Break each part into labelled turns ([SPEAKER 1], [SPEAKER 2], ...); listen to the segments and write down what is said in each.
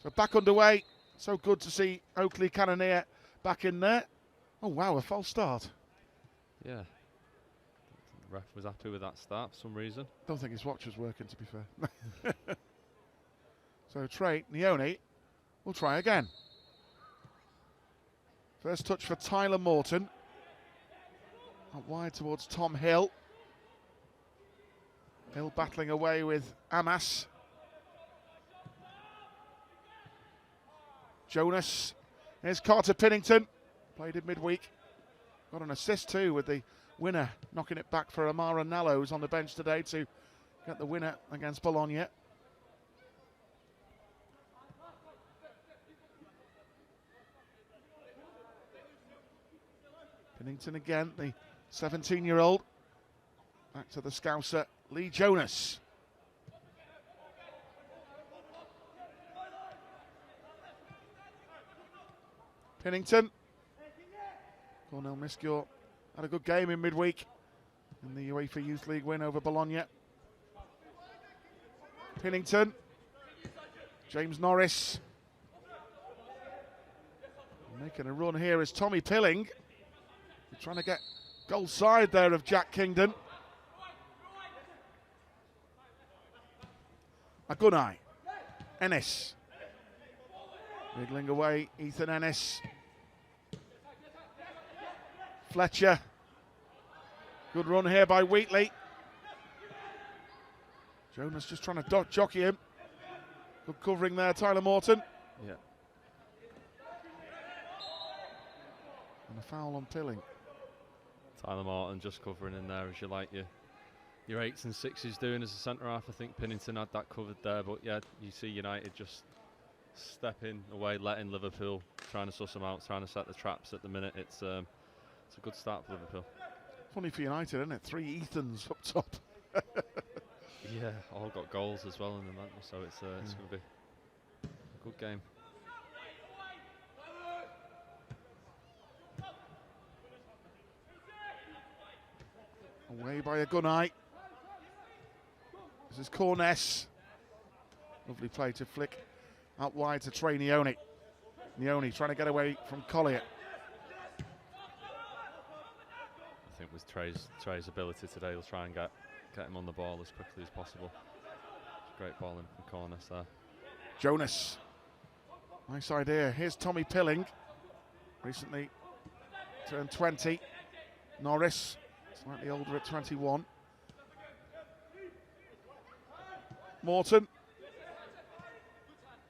[SPEAKER 1] So back underway. So good to see Oakley Cannoneer back in there. Oh wow, a false start.
[SPEAKER 2] Yeah. The ref was happy with that start for some reason.
[SPEAKER 1] Don't think his watch was working, to be fair. So Trey Nioni will try again. First touch for Tyler Morton. Out wide towards Tom Hill. Hill battling away with Amas. Jonas. Here's Carter Pinnington. Played in midweek. Got an assist too with the winner, knocking it back for Amara Nallo, who's on the bench today to get the winner against Bologna. Pinnington again, the 17-year-old. Back to the Scouser, Lee Jonas. Pinnington. Cornel Miscure had a good game in midweek in the UEFA Youth League win over Bologna. Pinnington. James Norris. Making a run here is Tommy Pilling. Trying to get goal side there of Jack Kingdon. Agunai. Ennis. Wriggling away, Ethan Ennis. Fletcher. Good run here by Wheatley. Jonas just trying to jockey him. Good covering there, Tyler Morton.
[SPEAKER 2] Yeah.
[SPEAKER 1] And a foul on Pilling.
[SPEAKER 2] Tyler Morton just covering in there as you like your 8s and 6s doing as a centre half. I think Pinnington had that covered there, but yeah, you see United just stepping away, letting Liverpool, trying to suss them out, trying to set the traps at the minute. It's a good start for Liverpool.
[SPEAKER 1] Funny for United, isn't it? 3 Ethans up top.
[SPEAKER 2] Yeah, all got goals as well in the mantle, so it's going to be a good game.
[SPEAKER 1] Away by Agunai. This is Corness. Lovely play to flick out wide to Trey Nioni. Nioni trying to get away from Collier.
[SPEAKER 2] I think with Trey's ability today, he'll try and get him on the ball as quickly as possible. Great ball in from Corness there.
[SPEAKER 1] Jonas. Nice idea. Here's Tommy Pilling. Recently turned 20. Norris. Slightly older at 21. Morton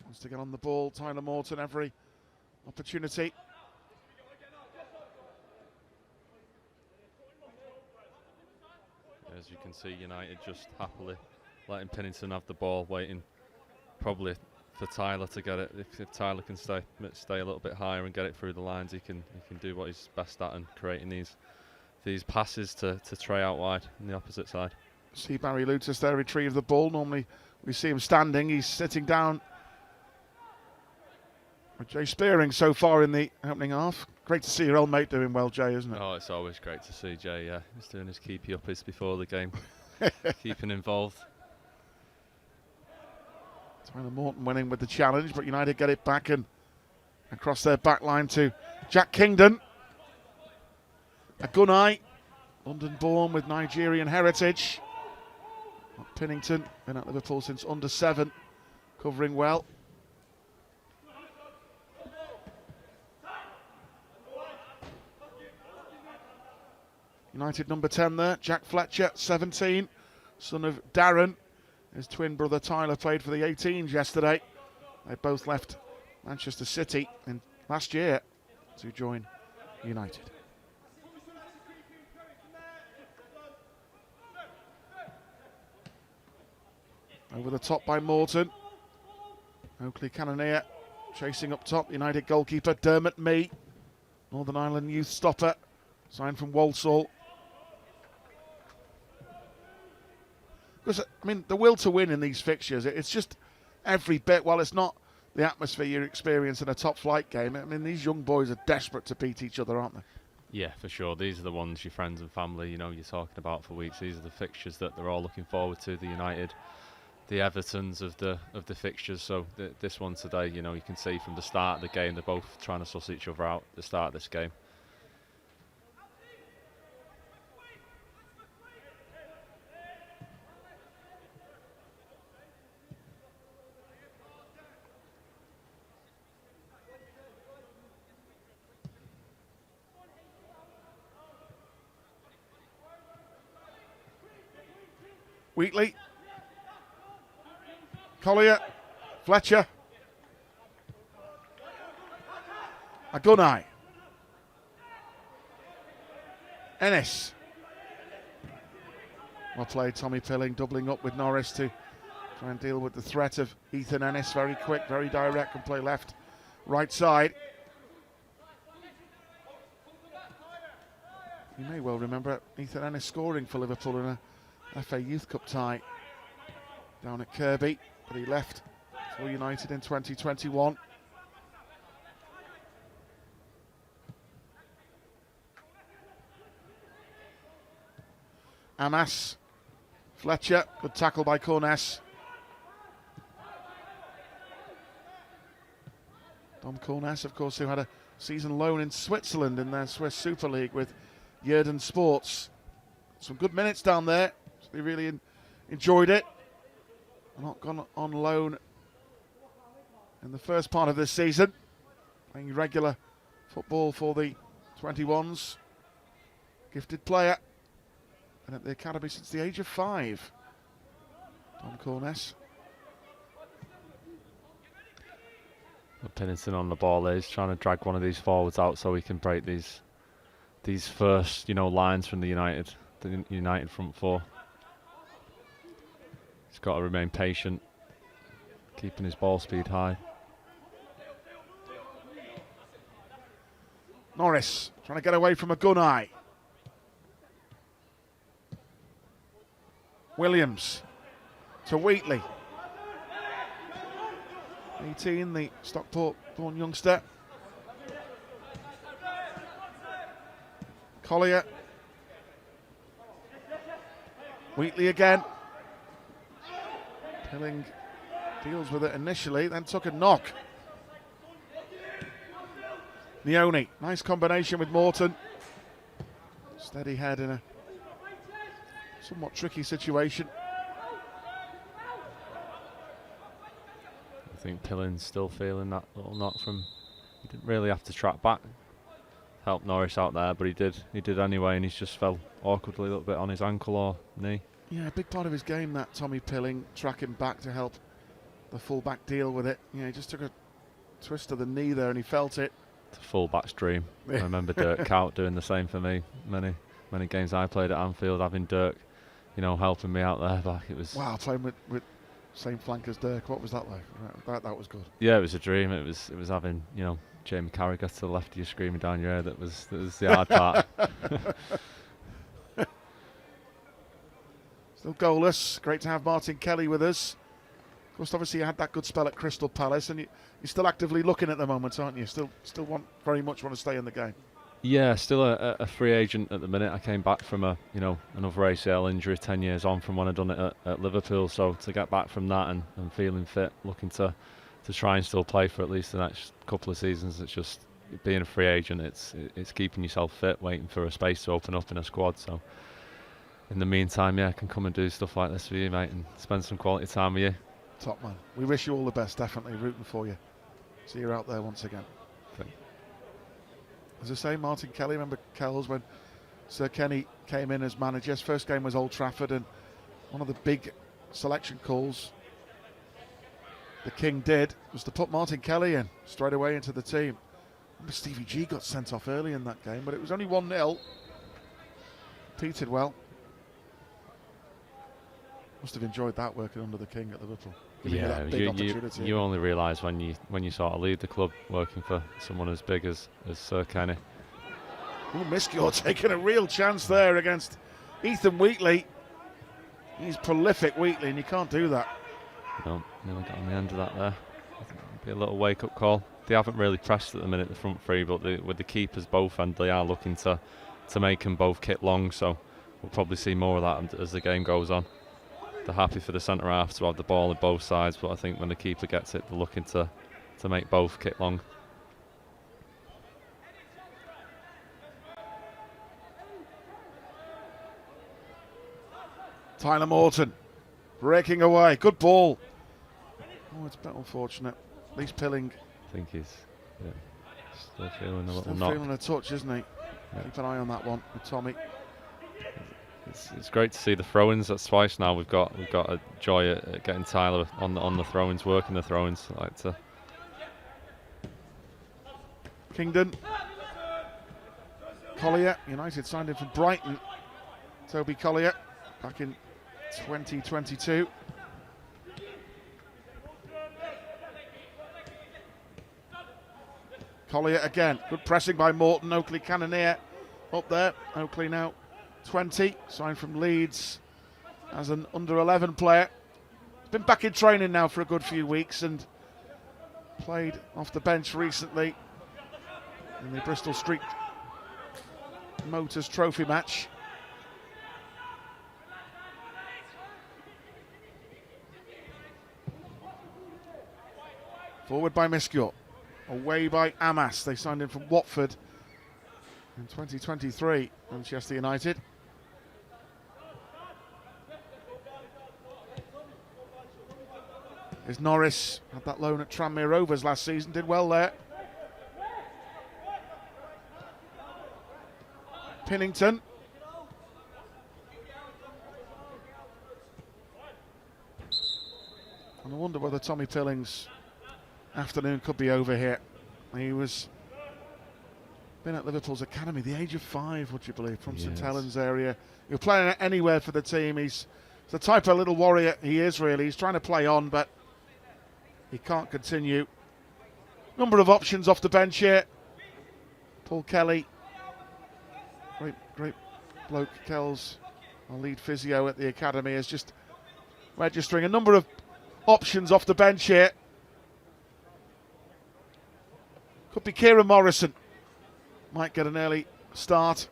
[SPEAKER 1] wants to get on the ball. Tyler Morton, every opportunity.
[SPEAKER 2] As you can see, United just happily letting Pinnington have the ball, waiting probably for Tyler to get it. If Tyler can stay a little bit higher and get it through the lines, he can do what he's best at, and creating these passes to Trey out wide on the opposite side.
[SPEAKER 1] See Barry Lutus there retrieve the ball. Normally we see him standing. He's sitting down. With Jay Spearing so far in the opening half. Great to see your old mate doing well, Jay, isn't it?
[SPEAKER 2] Oh, it's always great to see Jay, yeah. He's doing his keepy uppies before the game. Keeping involved.
[SPEAKER 1] Tyler Morton winning with the challenge, but United get it back and across their back line to Jack Kingdon. Agunai, London born with Nigerian heritage. Pinnington, been at Liverpool since under 7, covering well. United number 10 there, Jack Fletcher, 17, son of Darren. His twin brother Tyler played for the 18s yesterday. They both left Manchester City last year to join United. Over the top by Morton. Oakley Cannoneer chasing up top. United goalkeeper Dermot Mee. Northern Ireland youth stopper. Signed from Walsall. Because, I mean, the will to win in these fixtures, it's just every bit, while it's not the atmosphere you experience in a top flight game, I mean, these young boys are desperate to beat each other, aren't they?
[SPEAKER 2] Yeah, for sure. These are the ones your friends and family, you're talking about for weeks. These are the fixtures that they're all looking forward to. The United Evertons of the fixtures. So this one today, you know, you can see from the start of the game they're both trying to suss each other out at the start of this game.
[SPEAKER 1] Wheatley, Collier, Fletcher, Agunai, Ennis. Well played, Tommy Pilling, doubling up with Norris to try and deal with the threat of Ethan Ennis. Very quick, very direct, can play left, right side. You may well remember Ethan Ennis scoring for Liverpool in a FA Youth Cup tie down at Kirby, but he left for United in 2021. Amas, Fletcher, good tackle by Corness. Dom Corness, of course, who had a season loan in Switzerland in their Swiss Super League with Yerden Sports. Some good minutes down there. They really enjoyed it. Not gone on loan in the first part of this season. Playing regular football for the 21s. Gifted player. Been at the academy since the age of 5. Don Corness.
[SPEAKER 2] Pennington on the ball there. He's trying to drag one of these forwards out so he can break these first, you know, lines from the United front four. He's got to remain patient, keeping his ball speed high.
[SPEAKER 1] Norris trying to get away from Agunai. Williams to Wheatley. 18, the Stockport-born youngster. Collier. Wheatley again. Pilling deals with it initially, then took a knock. Leone, nice combination with Morton. Steady head in a somewhat tricky situation.
[SPEAKER 2] I think Pilling's still feeling that little knock from. He didn't really have to track back, help Norris out there, but he did anyway, and he's just fell awkwardly a little bit on his ankle or knee.
[SPEAKER 1] Yeah, a big part of his game, that Tommy Pilling, tracking back to help the full-back deal with it. Yeah, he just took a twist of the knee there and he felt it.
[SPEAKER 2] It's a full-back's dream. I remember Dirk Cout doing the same for me. Many games I played at Anfield, having Dirk, you know, helping me out there back. It was
[SPEAKER 1] wow, playing with same flank as Dirk. What was that like? That was good.
[SPEAKER 2] Yeah, it was a dream. It was having, you know, Jamie Carragher to the left of you screaming down your ear. That was the hard part.
[SPEAKER 1] Still goalless. Great to have Martin Kelly with us. Of course, obviously you had that good spell at Crystal Palace, and you're still actively looking at the moment, aren't you? Still very much want to stay in the game.
[SPEAKER 2] Yeah, still a free agent at the minute. I came back from another ACL injury 10 years on from when I'd done it at Liverpool. So to get back from that and feeling fit, looking to try and still play for at least the next couple of seasons, it's just being a free agent. It's keeping yourself fit, waiting for a space to open up in a squad. So in the meantime, yeah, I can come and do stuff like this for you, mate, and spend some quality time with you.
[SPEAKER 1] Top man. We wish you all the best, definitely rooting for you. See you out there once again.
[SPEAKER 2] Okay.
[SPEAKER 1] As I say, Martin Kelly, remember Kells when Sir Kenny came in as manager. His first game was Old Trafford, and one of the big selection calls the King did was to put Martin Kelly in straight away into the team. Remember Stevie G got sent off early in that game, but it was only 1-0. Repeated well. Must have enjoyed that working under the King at Liverpool.
[SPEAKER 2] Yeah, you only realise when you sort of leave the club working for someone as big as Sir Kenny.
[SPEAKER 1] Oh, Miskior taking a real chance there against Ethan Wheatley. He's prolific, Wheatley, and you can't do that.
[SPEAKER 2] No, nearly got on the end of that there. I think it'll be a little wake-up call. They haven't really pressed at the minute, the front three, but with the keepers both end, they are looking to make them both kit long, so we'll probably see more of that as the game goes on. they're happy for the centre half to have the ball on both sides, but I think when the keeper gets it, they're looking to make both kick long.
[SPEAKER 1] Tyler Morton breaking away. Good ball. Oh, it's a bit unfortunate. At least Pilling.
[SPEAKER 2] I think he's still feeling a little
[SPEAKER 1] Still
[SPEAKER 2] knock.
[SPEAKER 1] feeling a touch, isn't he? Yeah. Keep an eye on that one with Tommy.
[SPEAKER 2] It's great to see the throw-ins. That's twice now we've got a joy at getting Tyler on the throw-ins, working the throw-ins. I like to.
[SPEAKER 1] Kingdon. Collier. United signed him from Brighton. Toby Collier back in 2022. Collier again. Good pressing by Morton. Oakley Cannoneer up there. Oakley now 20. Signed from Leeds as an under-11 player. He's been back in training now for a good few weeks and played off the bench recently in the Bristol Street Motors Trophy match. Forward by Miscure. Away by Amas. They signed him from Watford in 2023, Manchester United. There's Norris. Had that loan at Tranmere Rovers last season. Did well there. Pinnington. And I wonder whether Tommy Pilling's afternoon could be over here. He was been at Liverpool's academy, the age of 5, would you believe, from St Helens area. You're playing anywhere for the team. He's the type of little warrior he is, really. He's trying to play on, but he can't continue. Number of options off the bench here. Paul Kelly, great bloke. Kells, our lead physio at the academy, is just registering a number of options off the bench here. Could be Kieran Morrison. Might get an early start.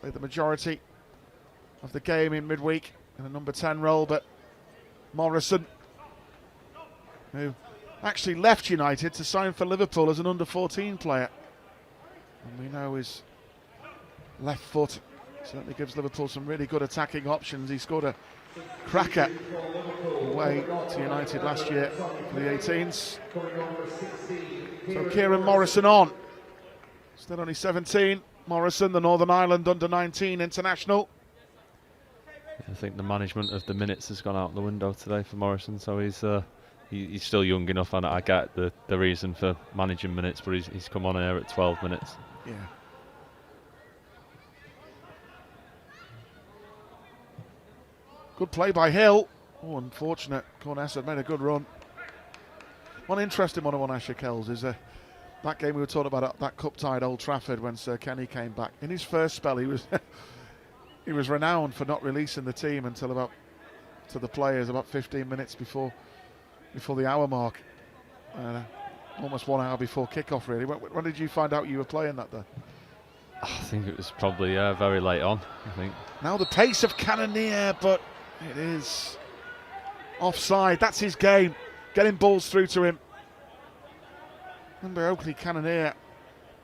[SPEAKER 1] Played the majority of the game in midweek in a number 10 role, but Morrison, who actually left United to sign for Liverpool as an under-14 player. And we know his left foot certainly gives Liverpool some really good attacking options. He scored a cracker away to United last year for the 18s. So Kieran Morrison on. Still only 17. Morrison, the Northern Ireland under-19 international.
[SPEAKER 2] I think the management of the minutes has gone out the window today for Morrison, so he's still young enough, and I get the reason for managing minutes, but he's come on here at 12 minutes.
[SPEAKER 1] Yeah. Good play by Hill. Oh, unfortunate. Corness had made a good run. One interesting one on Asher Kells is that game we were talking about, that cup tie at Old Trafford when Sir Kenny came back. In his first spell, he was he was renowned for not releasing the team until about to the players about 15 minutes before the hour mark. Almost 1 hour before kickoff, really. When did you find out you were playing that day?
[SPEAKER 2] I think it was probably very late on, I think.
[SPEAKER 1] Now the pace of Cannoneer, but it is offside. That's his game. Getting balls through to him. Remember, Oakley Cannoneer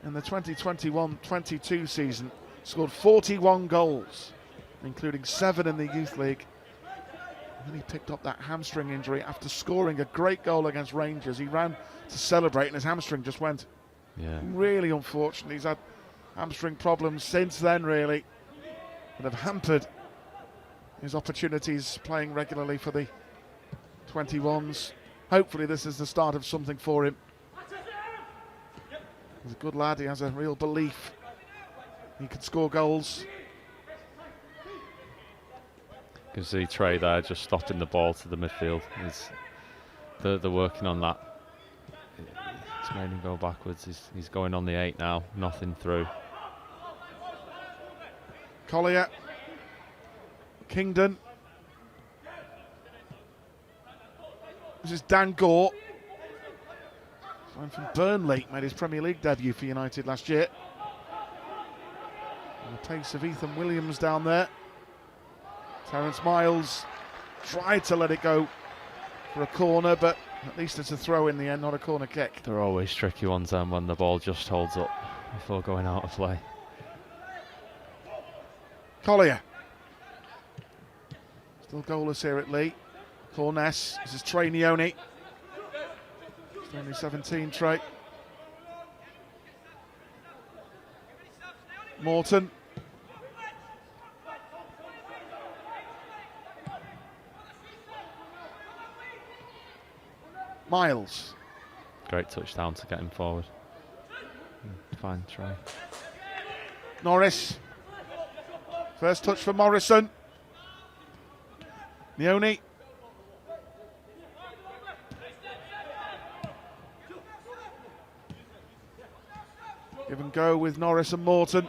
[SPEAKER 1] in the 2021-22 season scored 41 goals, including 7 in the Youth League. And then he picked up that hamstring injury after scoring a great goal against Rangers. He ran to celebrate and his hamstring just went.
[SPEAKER 2] Yeah.
[SPEAKER 1] Really unfortunate. He's had hamstring problems since then, really, that have hampered his opportunities playing regularly for the 21s. Hopefully this is the start of something for him. He's a good lad. He has a real belief he can score goals.
[SPEAKER 2] You can see Trey there just stopping the ball to the midfield. They're working on that. It's made him go backwards. He's going on the 8 now. Nothing through.
[SPEAKER 1] Collier. Kingdon. This is Dan Gore. Signed from Burnley. Made his Premier League debut for United last year. And the pace of Ethan Williams down there. Terence Miles tried to let it go for a corner, but at least it's a throw in the end, not a corner kick.
[SPEAKER 2] They're always tricky ones then when the ball just holds up before going out of play.
[SPEAKER 1] Collier. Still goalless here at Lee. Corness. This is Trey Neone. It's only 17, Trey. Morton. Miles.
[SPEAKER 2] Great touchdown to get him forward. Fine try.
[SPEAKER 1] Norris. First touch for Morrison. Neone. Give and go with Norris and Morton.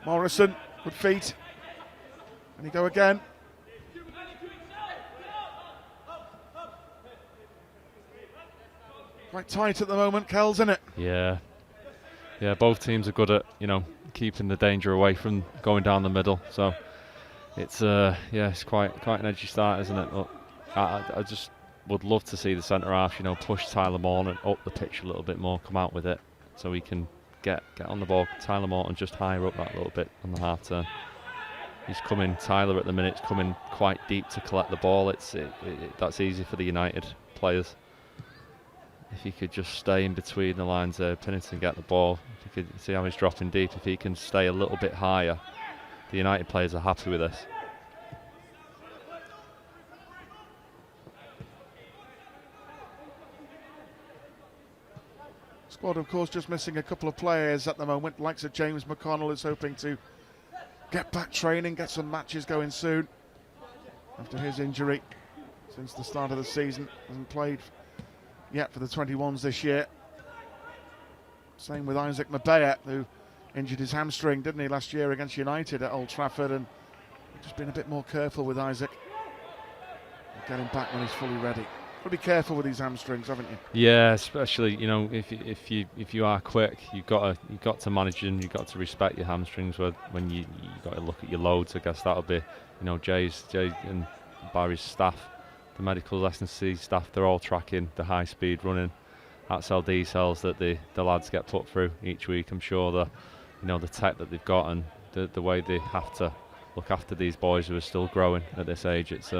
[SPEAKER 1] Morrison, good feet. And he go again. Quite tight at the moment, Kells, isn't it?
[SPEAKER 2] Yeah. Yeah, both teams are good at, keeping the danger away from going down the middle. So it's it's quite an edgy start, isn't it? But I just would love to see the centre half, push Tyler Morton up the pitch a little bit more, come out with it, so we can get on the ball. Tyler Morton just higher up that little bit on the half turn. He's coming. Tyler at the minute's coming quite deep to collect the ball. That's easy for the United players. If he could just stay in between the lines there, Pennington get the ball. If you could see how he's dropping deep. If he can stay a little bit higher, the United players are happy with this.
[SPEAKER 1] Squad, of course, just missing a couple of players at the moment. Likes of James McConnell is hoping to get back training, get some matches going soon after his injury since the start of the season. Hasn't played yet for the 21s this year. Same with Isaac Mabea, who injured his hamstring, didn't he, last year against United at Old Trafford, and just been a bit more careful with Isaac. Get him back when he's fully ready. Got to be careful with these hamstrings, haven't you?
[SPEAKER 2] Yeah, especially if you are quick, you've got to manage them. You've got to respect your hamstrings. When you got to look at your loads. I guess that'll be Jay and Barry's staff, the medical S&C staff. They're all tracking the high speed running XLD cells that the lads get put through each week. I'm sure the tech that they've got and the way they have to look after these boys who are still growing at this age. It's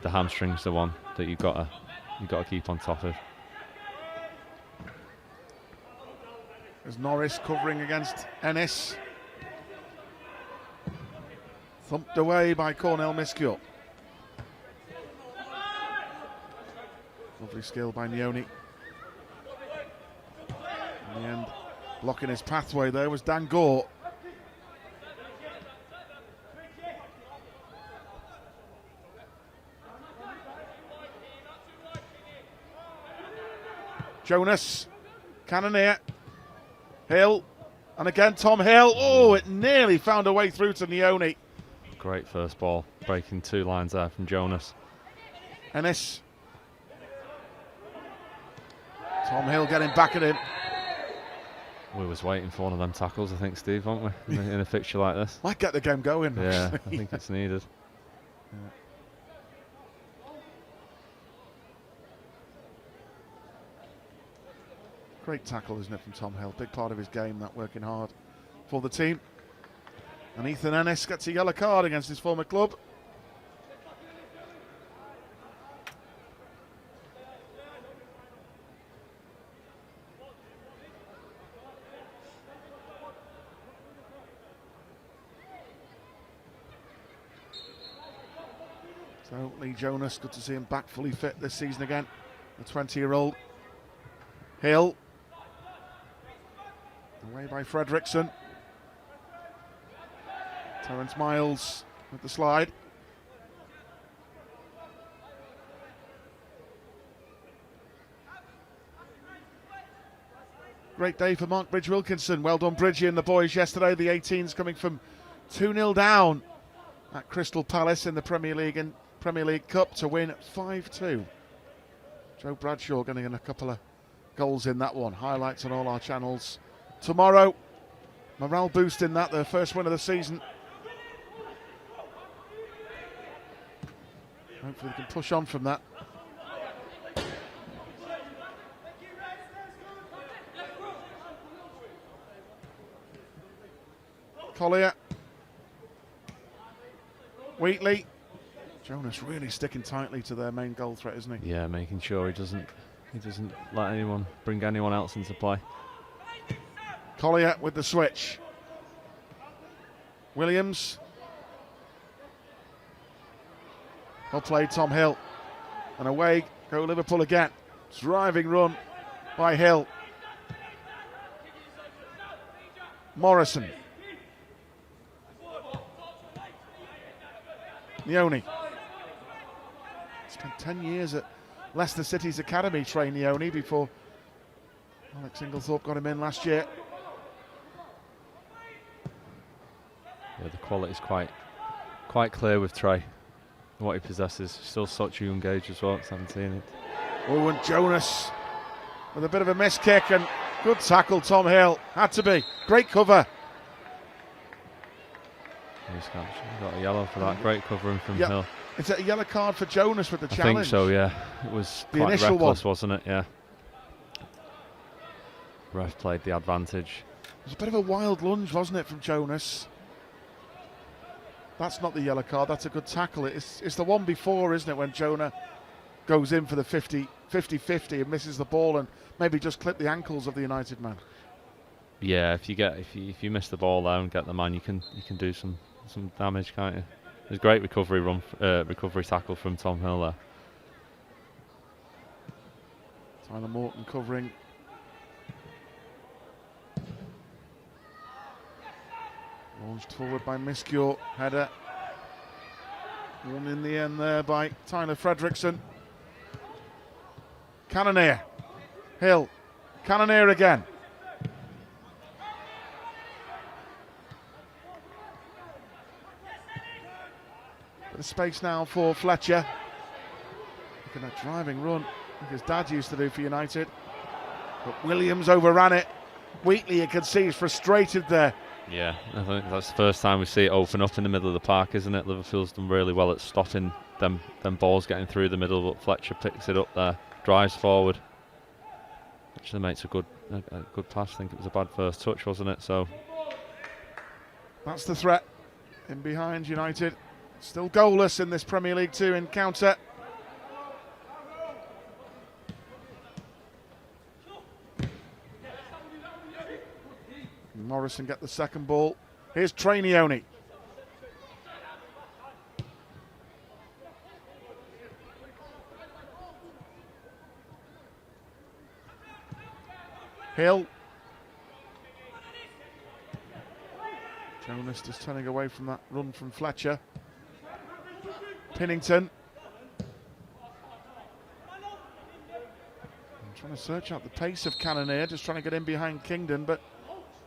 [SPEAKER 2] the hamstring's the one that you've got to keep on top of.
[SPEAKER 1] There's Norris covering against Ennis. Thumped away by Cornell Miscule. Lovely skill by Neone. In the end, blocking his pathway there was Dan Gore. Jonas, Cannoneer, Hill, and again Tom Hill. Oh, it nearly found a way through to Neone.
[SPEAKER 2] Great first ball, breaking two lines there from Jonas.
[SPEAKER 1] Ennis. Tom Hill getting back at him.
[SPEAKER 2] We was waiting for one of them tackles, I think, Steve, weren't we, in a fixture like this?
[SPEAKER 1] Might get the game going.
[SPEAKER 2] Yeah,
[SPEAKER 1] actually.
[SPEAKER 2] I think it's needed.
[SPEAKER 1] Yeah. Great tackle, isn't it, from Tom Hill? Big part of his game, that working hard for the team. And Ethan Ennis gets a yellow card against his former club. So Lee Jonas, good to see him back fully fit this season again. The 20-year-old. Hill. Away by Fredrickson. Terence Miles with the slide. Great day for Mark Bridge Wilkinson. Well done, Bridgie and the boys yesterday. The 18s coming from 2-0 down at Crystal Palace in the Premier League Cup to win 5-2. Joe Bradshaw getting in a couple of goals in that one. Highlights on all our channels tomorrow. Morale boosting that, their first win of the season. Hopefully they can push on from that. Collier. Wheatley. Jonas really sticking tightly to their main goal threat, isn't he?
[SPEAKER 2] Yeah, making sure he doesn't let anyone bring anyone else into play.
[SPEAKER 1] Collier with the switch. Williams. Well played, Tom Hill. And away go Liverpool again. Driving run by Hill. Morrison. Leone. Spent 10 years at Leicester City's academy, trained Leone before Alex Inglethorpe got him in last year.
[SPEAKER 2] Yeah, the quality's quite clear with Trey. What he possesses. Still such a young age as well, 17.
[SPEAKER 1] Oh, and Jonas with a bit of a miss kick and good tackle, Tom Hill. Had to be. Great cover.
[SPEAKER 2] He's got a yellow for that. Great covering from Hill.
[SPEAKER 1] It's a yellow card for Jonas with the challenge.
[SPEAKER 2] I think so, yeah. It was
[SPEAKER 1] the
[SPEAKER 2] quite
[SPEAKER 1] initial
[SPEAKER 2] reckless,
[SPEAKER 1] one,
[SPEAKER 2] wasn't it? Yeah. Ref played the advantage.
[SPEAKER 1] It was a bit of a wild lunge, wasn't it, from Jonas? That's not the yellow card, that's a good tackle. It's the one before, isn't it, when Jonah goes in for the 50-50 and misses the ball and maybe just clip the ankles of the United man.
[SPEAKER 2] Yeah, if you miss the ball there and get the man, you can do some damage, can't you? It was a great recovery tackle from Tom Hill there.
[SPEAKER 1] Tyler Morton covering. Launched forward by Miscure, header. Won in the end there by Tyler Fredrickson. Cannonier, Hill, Cannonier again. Bit of space now for Fletcher. Looking at driving run, like his dad used to do for United. But Williams overran it. Wheatley, you can see, is frustrated there.
[SPEAKER 2] Yeah, I think that's the first time we see it open up in the middle of the park, isn't it? Liverpool's done really well at stopping them balls getting through the middle, but Fletcher picks it up there, drives forward. Actually makes a good pass. I think it was a bad first touch, wasn't it? So
[SPEAKER 1] that's the threat in behind United. Still goalless in this Premier League 2 encounter. Morrison get the second ball. Here's Trey Leone. Hill. Jonas just turning away from that run from Fletcher. Pinnington. Trying to search out the pace of Cannonier, just trying to get in behind Kingdon, but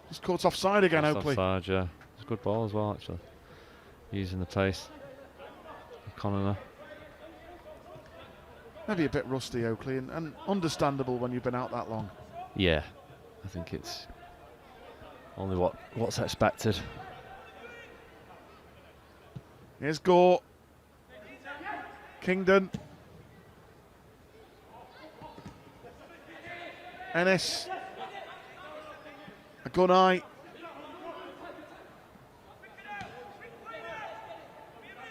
[SPEAKER 1] just caught offside again, Oakley.
[SPEAKER 2] Offside, yeah. It's a good ball as well, actually. Using the pace. Connor.
[SPEAKER 1] Maybe a bit rusty, Oakley, and understandable when you've been out that long.
[SPEAKER 2] Yeah, I think it's only what's expected.
[SPEAKER 1] Here's Gore. Kingdon. Ennis. Agunai.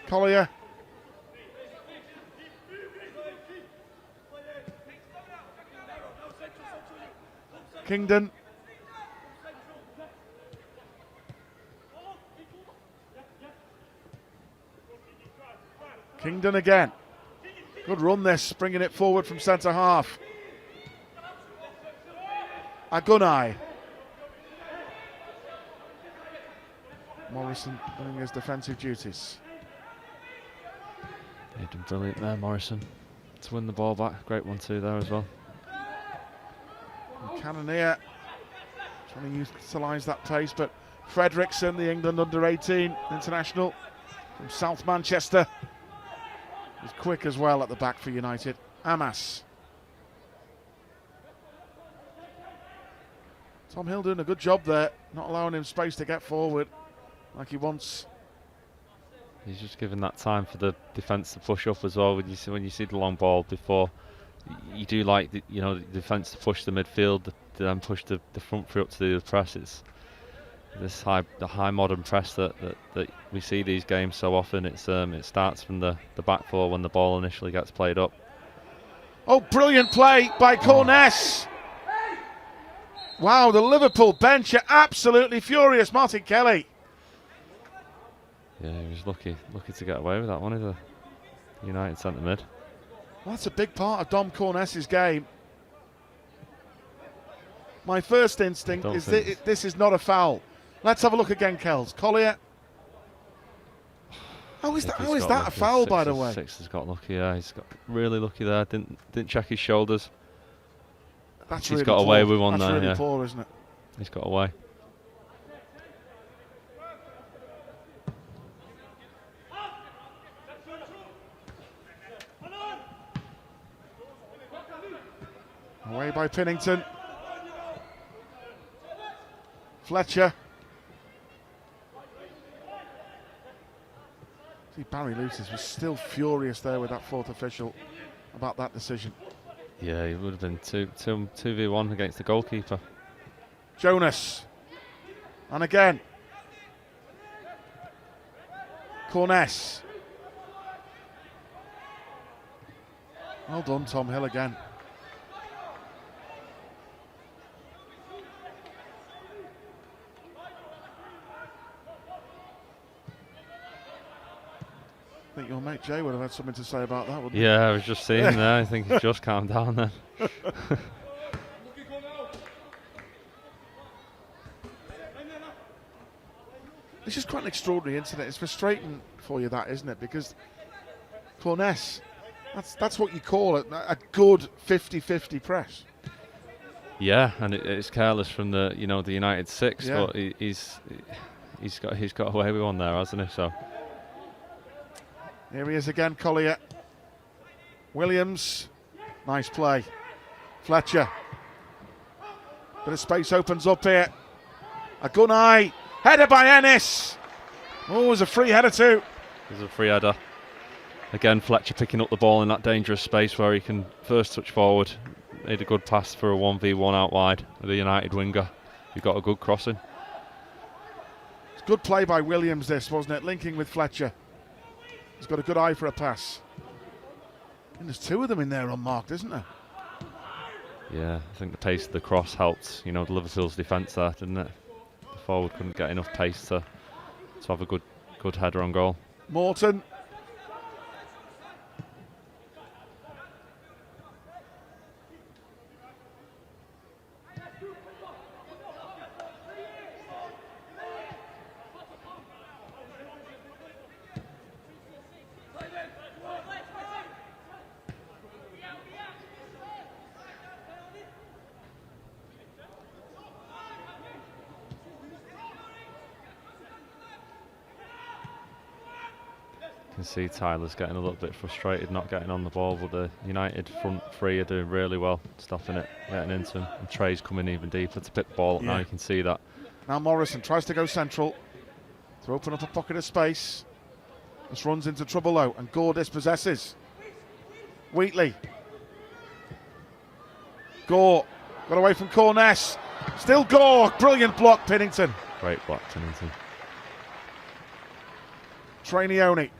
[SPEAKER 1] Collier. Kingdon. Kingdon again. Good run this, bringing it forward from centre half. Agunai. Morrison doing his defensive duties.
[SPEAKER 2] He done brilliant there, Morrison, to win the ball back. Great 1-2 there as well.
[SPEAKER 1] And Cannonier trying to utilise that pace, but Fredrickson, the England under-18 international from South Manchester, is quick as well at the back for United. Amas. Tom Hill doing a good job there, not allowing him space to get forward like he wants.
[SPEAKER 2] He's just given that time for the defence to push up as well. When you see the long ball before, you do like the defence to push the midfield, to then push the front three up to the press. It's the high modern press that we see these games so often. It starts from the back four when the ball initially gets played up.
[SPEAKER 1] Oh, brilliant play by Corness. Wow, the Liverpool bench are absolutely furious. Martin Kelly.
[SPEAKER 2] Yeah, he was lucky to get away with that one. The United centre mid.
[SPEAKER 1] Well, that's a big part of Dom Corness's game. My first instinct is this is not a foul. Let's have a look again, Kells. Collier. How is that a foul, by the way?
[SPEAKER 2] Six has got lucky. Yeah, he's got really lucky there. Didn't check his shoulders. He's got away with one there.
[SPEAKER 1] That's really poor, isn't it?
[SPEAKER 2] He's got away.
[SPEAKER 1] Away by Pinnington. Fletcher. See, Barry Lucis was still furious there with that fourth official about that decision.
[SPEAKER 2] Yeah, he would have been 2v1 against the goalkeeper.
[SPEAKER 1] Jonas. And again. Corness. Well done, Tom Hill again. I think your mate Jay would have had something to say about that, wouldn't he?
[SPEAKER 2] Yeah, I was just seeing there. I think he's just calmed down then.
[SPEAKER 1] It's just quite an extraordinary incident. It's frustrating for you, that, isn't it? Because Corness, that's what you call a good 50-50 press.
[SPEAKER 2] Yeah, and it's careless from the United six,
[SPEAKER 1] yeah.
[SPEAKER 2] But he's got away with one there, hasn't he? So.
[SPEAKER 1] Here he is again, Collier. Williams, nice play. Fletcher. Bit of space opens up here. A Gunai, header by Ennis. Oh, it was a free header too.
[SPEAKER 2] It was a free header. Again, Fletcher picking up the ball in that dangerous space where he can first touch forward. Made a good pass for a 1v1 out wide with the United winger. He got a good crossing.
[SPEAKER 1] It's good play by Williams this, wasn't it? Linking with Fletcher. He's got a good eye for a pass. And there's two of them in there unmarked, isn't there?
[SPEAKER 2] Yeah, I think the pace of the cross helped, the Liverpool's defence there, didn't it? The forward couldn't get enough pace to have a good header on goal.
[SPEAKER 1] Morton.
[SPEAKER 2] You can see Tyler's getting a little bit frustrated not getting on the ball, but the United front three are doing really well, stopping it, getting into him. And Trey's coming even deeper to pick the ball up now, you can see that.
[SPEAKER 1] Now Morrison tries to go central to open up a pocket of space. This runs into trouble though, and Gore dispossesses. Wheatley. Gore got away from Corness. Still Gore, brilliant block, Pinnington.
[SPEAKER 2] Great block, Pinnington.
[SPEAKER 1] Trainioni.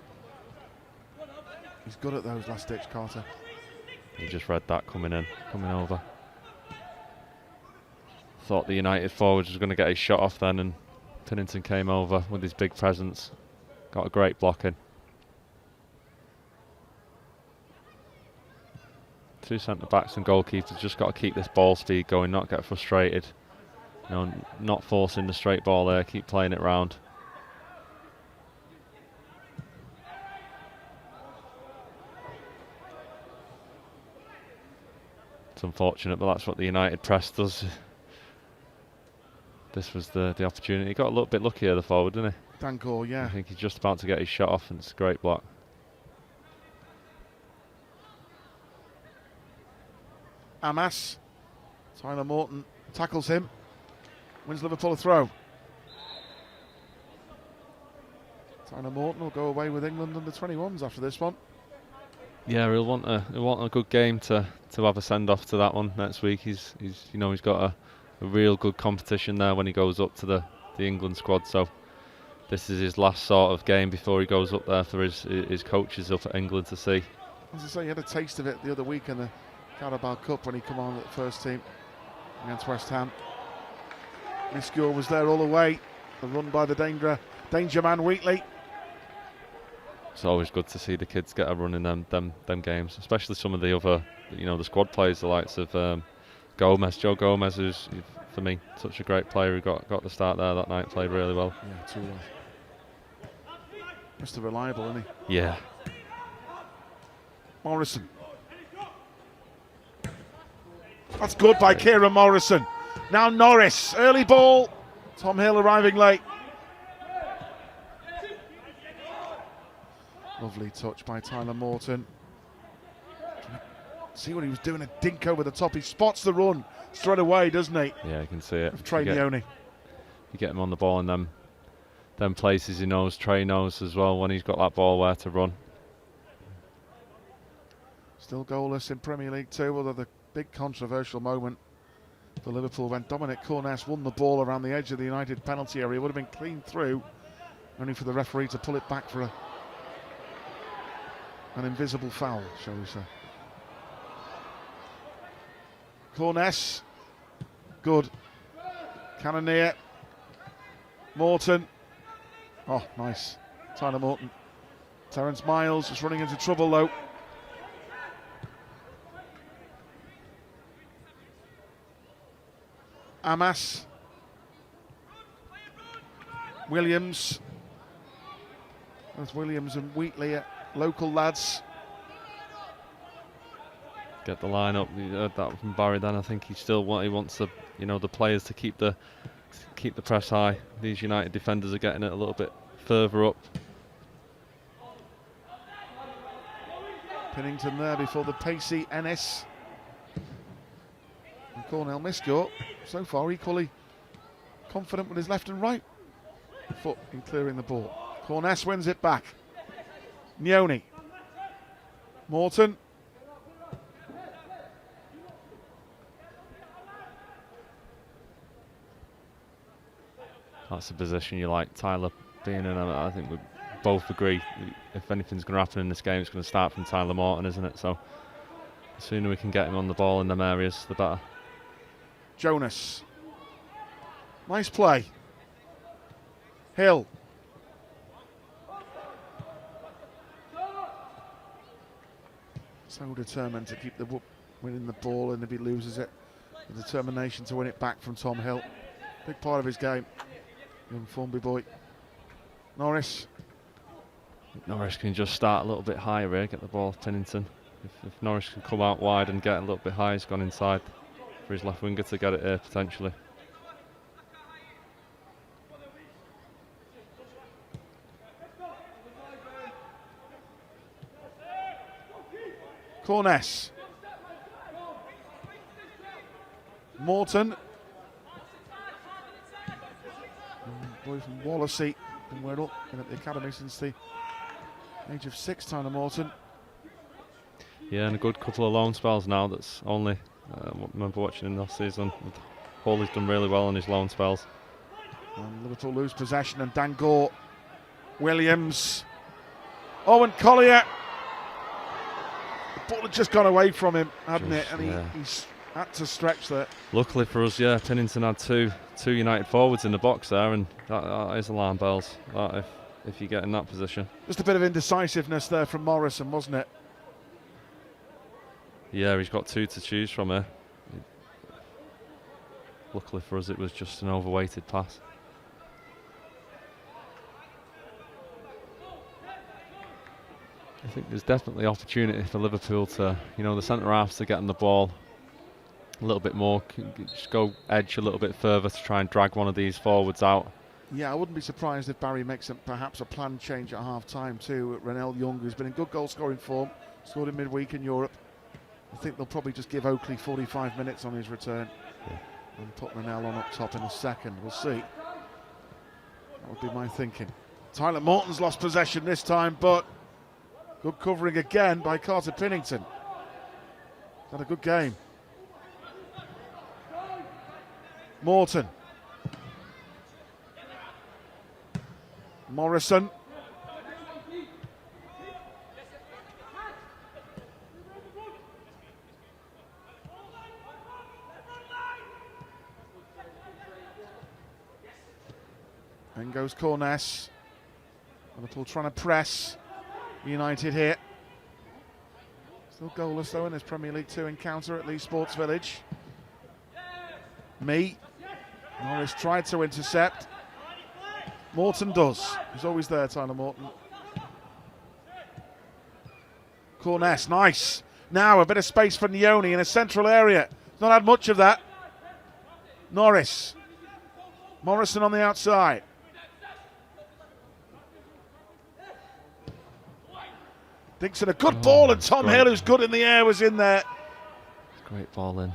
[SPEAKER 1] He's good at those last ditch, Carter.
[SPEAKER 2] He just read that coming over. Thought the United forward was going to get his shot off then, and Pinnington came over with his big presence. Got a great block in. Two centre-backs and goalkeepers just got to keep this ball speed going, not get frustrated. Not forcing the straight ball there, keep playing it round. It's unfortunate, but that's what the United press does. This was the opportunity. He got a little bit luckier, the forward, didn't he?
[SPEAKER 1] Dangor, yeah.
[SPEAKER 2] I think he's just about to get his shot off, and it's a great block.
[SPEAKER 1] Amas. Tyler Morton tackles him. Wins Liverpool a throw. Tyler Morton will go away with England under 21s after this one.
[SPEAKER 2] Yeah, he'll want a good game to have a send off to that one next week. He's got a real good competition there when he goes up to the England squad. So this is his last sort of game before he goes up there for his coaches up at England to see.
[SPEAKER 1] As I say, he had a taste of it the other week in the Carabao Cup when he came on at the first team against West Ham. Miscure was there all the way. The run by the danger man Wheatley.
[SPEAKER 2] It's always good to see the kids get a run in them games, especially some of the other, the squad players, the likes of Joe Gomez, who's, for me, such a great player who got the start there that night, played really well.
[SPEAKER 1] Yeah, too well. Mr. Reliable, isn't he?
[SPEAKER 2] Yeah.
[SPEAKER 1] Morrison. That's good by Kieran Morrison. Now Norris, early ball. Tom Hill arriving late. Lovely touch by Tyler Morton. See what he was doing, a dink over the top. He spots the run straight away, doesn't he?
[SPEAKER 2] Yeah, you can see it.
[SPEAKER 1] Trey Nioni.
[SPEAKER 2] You get him on the ball in them places he knows. Trey knows as well when he's got that ball where to run.
[SPEAKER 1] Still goalless in Premier League 2, although the big controversial moment for Liverpool when Dominic Corness won the ball around the edge of the United penalty area. Would have been clean through, only for the referee to pull it back for an invisible foul, shall we say. Corness, good. Cannonier, Morton. Oh, nice. Tyler Morton. Terence Miles just running into trouble though. Amas. Williams. Both Williams and Wheatley, local lads.
[SPEAKER 2] Get the line up. You heard that from Barry. Then I think he wants the the players to keep the press high. These United defenders are getting it a little bit further up.
[SPEAKER 1] Pennington there before the pacey Ennis. And Cornell Miscure, so far equally confident with his left and right foot in clearing the ball. Corness wins it back. Nioni. Morton.
[SPEAKER 2] That's a position you like Tyler being in. I think we both agree if anything's going to happen in this game, it's going to start from Tyler Morton, isn't it? So the sooner we can get him on the ball in them areas, the better.
[SPEAKER 1] Jonas. Nice play. Hill. So determined to keep winning the ball, and if he loses it, the determination to win it back from Tom Hill. Big part of his game. Young Formby boy. Norris.
[SPEAKER 2] Norris can just start a little bit higher here, get the ball off Pennington. If Norris can come out wide and get a little bit high, he's gone inside for his left winger to get it here potentially.
[SPEAKER 1] Corness. Morton. Boy from Wallasey, been well up, been at the academy since the age of 6, Tyler Morton.
[SPEAKER 2] Yeah, and a good couple of loan spells now. That's only, I remember watching him last season. Hawley's done really well on his loan spells.
[SPEAKER 1] And Liverpool lose possession, and Dangor, Williams, Owen Collier. The ball had just gone away from him, hadn't it? And he's had to stretch there.
[SPEAKER 2] Luckily for us, yeah, Pennington had two United forwards in the box there, and that is alarm bells. That if you get in that position.
[SPEAKER 1] Just a bit of indecisiveness there from Morrison, wasn't it?
[SPEAKER 2] Yeah, he's got two to choose from here. Luckily for us, it was just an overweighted pass. I think there's definitely opportunity for Liverpool to, the centre-halves to get on the ball a little bit more, just go edge a little bit further to try and drag one of these forwards out.
[SPEAKER 1] Yeah, I wouldn't be surprised if Barry makes perhaps a planned change at half-time too. Renell Young, who's been in good goal-scoring form, scored in midweek in Europe. I think they'll probably just give Oakley 45 minutes on his return.
[SPEAKER 2] Yeah.
[SPEAKER 1] and put Manel on up top in a second. We'll see. That would be my thinking. Tyler Morton's lost possession this time, but good covering again by Carter Pinnington. He's had a good game. Morton. Morrison. Then goes Corness. Liverpool trying to press United here. Still goalless though in this Premier League 2 encounter at Lee Sports Village. Norris tried to intercept. Morton does. He's always there, Tyler Morton. Corness, nice. Now a bit of space for Nioni in a central area. He's not had much of that. Norris. Morrison on the outside. Dixon, a good ball, and Tom Hill, who's good in the air, was in there.
[SPEAKER 2] Great ball in.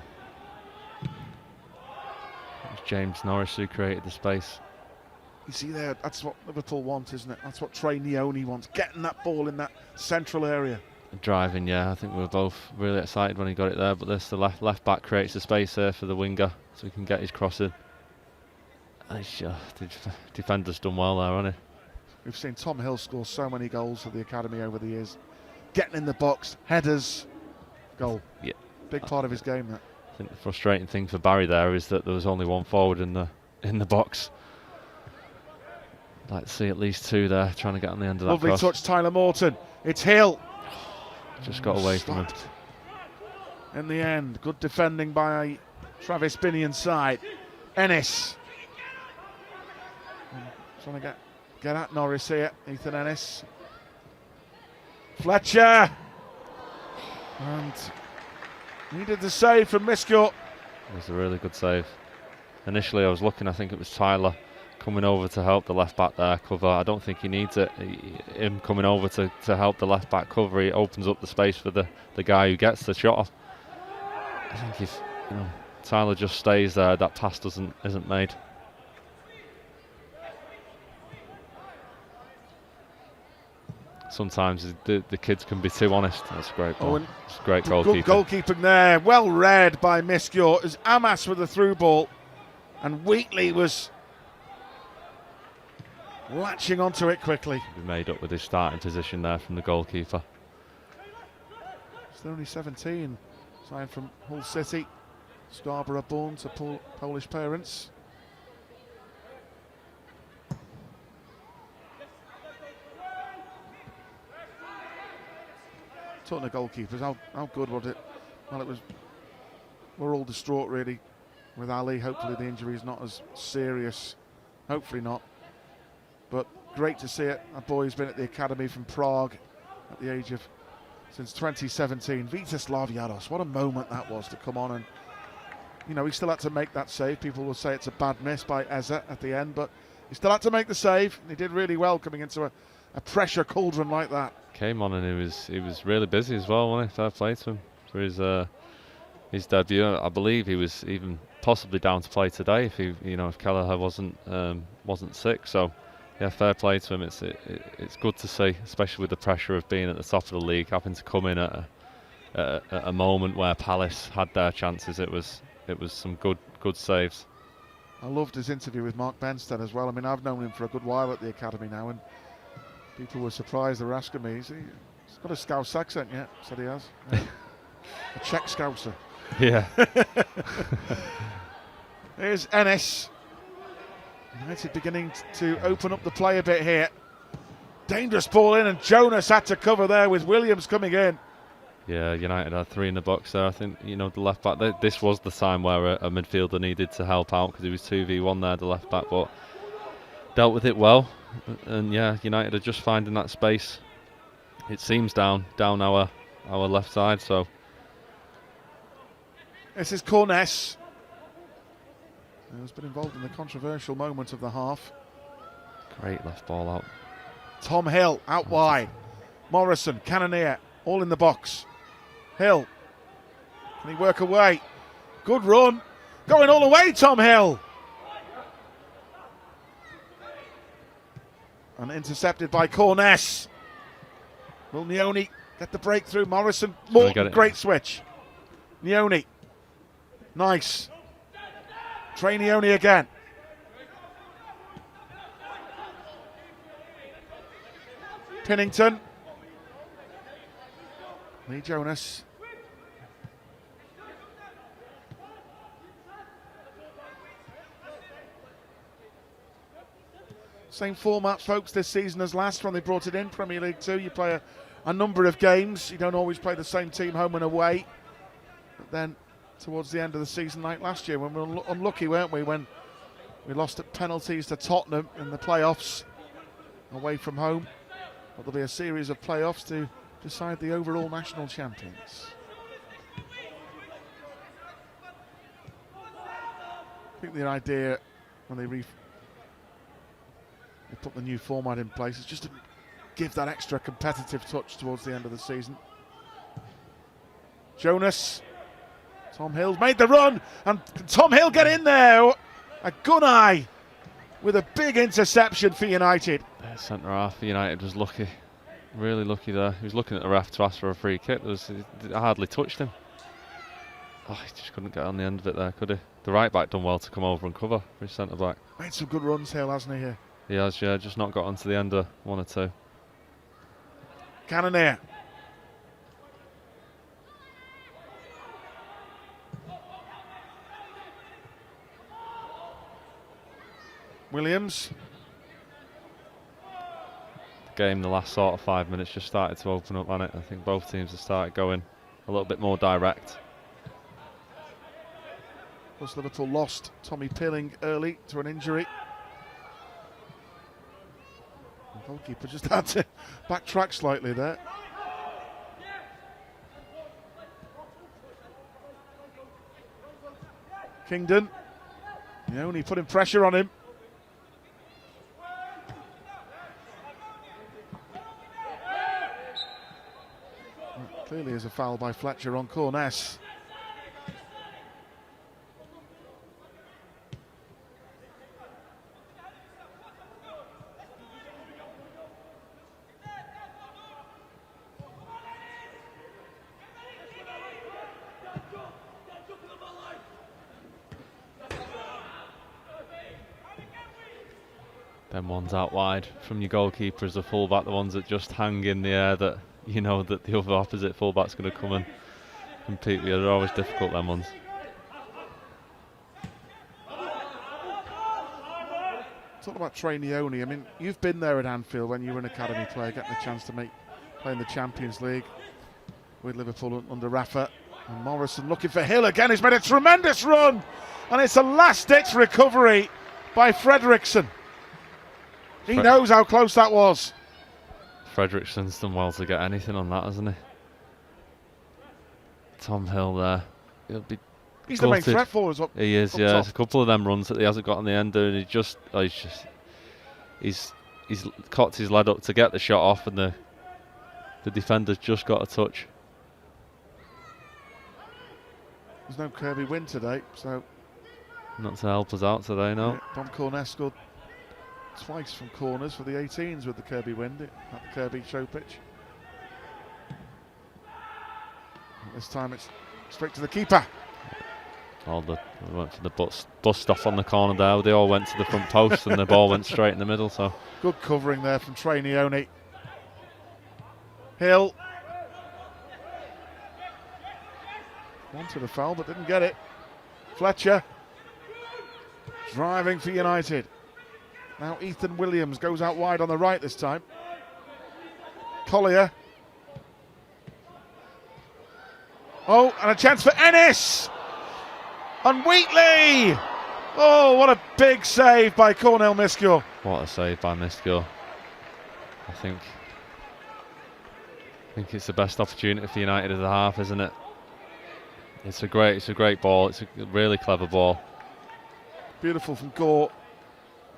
[SPEAKER 2] It was James Norris who created the space.
[SPEAKER 1] You see there, that's what Liverpool want, isn't it? That's what Trey Nioni wants, getting that ball in that central area.
[SPEAKER 2] Driving, yeah, I think we were both really excited when he got it there, but this, the left back creates the space there for the winger, so he can get his cross in. And the defender's done well there, hasn't he?
[SPEAKER 1] We've seen Tom Hill score so many goals for the academy over the years. Getting in the box, headers, goal.
[SPEAKER 2] Yeah,
[SPEAKER 1] big part of his game. That.
[SPEAKER 2] I think the frustrating thing for Barry there is that there was only one forward in the box. I'd like to see at least two there trying to get on the end of that
[SPEAKER 1] Lovely
[SPEAKER 2] cross.
[SPEAKER 1] touch, Tyler Morton. It's Hill.
[SPEAKER 2] Just got away from him.
[SPEAKER 1] In the end, good defending by Travis Binion's side. Ennis. Trying to get at Norris here, Ethan Ennis. Fletcher. And needed the save from Miscule.
[SPEAKER 2] It was a really good save. Initially I was looking, I think it was Tyler coming over to help the left back there cover. I don't think he needs it. Him coming over to help the left back cover, he opens up the space for the guy who gets the shot. I think if Tyler just stays there, that pass isn't made. Sometimes the kids can be too honest. That's a great ball. It's great goalkeeping.
[SPEAKER 1] Good goalkeeping there. Well read by Miscule. As Amas with the through ball, and Wheatley was latching onto it quickly.
[SPEAKER 2] He made up with his starting position there from the goalkeeper.
[SPEAKER 1] He's only 17. Signed from Hull City. Scarborough born to Polish parents. Talking to goalkeepers, how good was it? Well, we're all distraught really with Ali. Hopefully the injury is not as serious. Hopefully not. But great to see it. A boy who's been at the academy from Prague at the age of, since 2017. Vítězslav Jaros, what a moment that was to come on, and he still had to make that save. People will say it's a bad miss by Eze at the end, but he still had to make the save, and he did really well coming into a pressure cauldron like that. Came on
[SPEAKER 2] and he was really busy as well, wasn't he? Fair play to him for his debut. I believe he was even possibly down to play today if Kelleher wasn't sick. So yeah, fair play to him. It's good to see, especially with the pressure of being at the top of the league, having to come in at a moment where Palace had their chances. It was some good saves.
[SPEAKER 1] I loved his interview with Mark Benstead as well. I mean, I've known him for a good while at the academy now, and people were surprised. They were asking me, he's got a Scouse accent yet? Said he has. Yeah. A Czech Scouser.
[SPEAKER 2] Yeah.
[SPEAKER 1] Here's Ennis. United beginning to open up the play a bit here. Dangerous ball in, and Jonas had to cover there with Williams coming in.
[SPEAKER 2] Yeah, United had three in the box there. I think, the left back, this was the time where a midfielder needed to help out because he was 2v1 there, the left back, but dealt with it well. And yeah, United are just finding that space. It seems down our left side. So
[SPEAKER 1] this is Corness. He's been involved in the controversial moment of the half.
[SPEAKER 2] Great left ball out.
[SPEAKER 1] Tom Hill out wide. Morrison, Cannonier, all in the box. Hill, can he work away? Good run. Going all the way, Tom Hill. And intercepted by Corness. Will Neone get the breakthrough? Morrison, Morton, great switch. Neone, nice. Trey Neone again. Pinnington. Lee Jonas. Same format, folks, this season as last when they brought it in, Premier League 2. You play a number of games. You don't always play the same team home and away. But then, towards the end of the season, like last year, when we were unlucky, weren't we, when we lost at penalties to Tottenham in the playoffs away from home. But there'll be a series of playoffs to decide the overall national champions. I think the idea when they put the new format in place is just to give that extra competitive touch towards the end of the season. Jonas, Tom Hill's made the run, and Tom Hill get in there. A good eye with a big interception for United.
[SPEAKER 2] Their centre half for United was lucky, really lucky there. He was looking at the ref to ask for a free kick. It hardly touched him. Oh, he just couldn't get on the end of it there, could he? The right back done well to come over and cover for his centre back.
[SPEAKER 1] Made some good runs, Hill, hasn't he, here?
[SPEAKER 2] He has, yeah, just not got onto the end of one or two.
[SPEAKER 1] Cannonier. Williams.
[SPEAKER 2] The game, the last sort of 5 minutes just started to open up on it. I think both teams have started going a little bit more direct.
[SPEAKER 1] Of course, Liverpool lost Tommy Pilling early to an injury. The goalkeeper just had to backtrack slightly there. Kingdon. Neone putting pressure on him. Clearly is a foul by Fletcher on Corness.
[SPEAKER 2] Them ones out wide from your goalkeeper as a fullback, the ones that just hang in the air that you know that the other opposite fullback's going to come and compete with. They're always difficult, them ones.
[SPEAKER 1] Talk about Trey Neone. I mean, you've been there at Anfield when you were an academy player, getting the chance to play in the Champions League with Liverpool under Rafa. And Morrison looking for Hill again. He's made a tremendous run, and it's a last-ditch recovery by Fredriksson. He knows how close that was.
[SPEAKER 2] Fredriksson's done well to get anything on that, hasn't he? Tom Hill there.
[SPEAKER 1] He's the main threat for us.
[SPEAKER 2] He is, yeah. There's a couple of them runs that he hasn't got on the end, and he's cocked his lead up to get the shot off, and the defender's just got a touch.
[SPEAKER 1] There's no Kirby win today, so
[SPEAKER 2] not to help us out today, no.
[SPEAKER 1] Yeah, Dom Corness scored twice from corners for the 18s with the Kirby wind at the Kirby show pitch. And this time it's straight to the keeper.
[SPEAKER 2] They went for the bus stop on the corner there. They all went to the front post and the ball went straight in the middle. So
[SPEAKER 1] good covering there from Trey Neone. Hill wanted a foul but didn't get it. Fletcher driving for United. Now Ethan Williams goes out wide on the right this time. Collier. Oh, and a chance for Ennis! And Wheatley! Oh, what a big save by Cornel Miskure.
[SPEAKER 2] What a save by Miskure. I think it's the best opportunity for United at the half, isn't it? It's a great ball. It's a really clever ball.
[SPEAKER 1] Beautiful from Gore.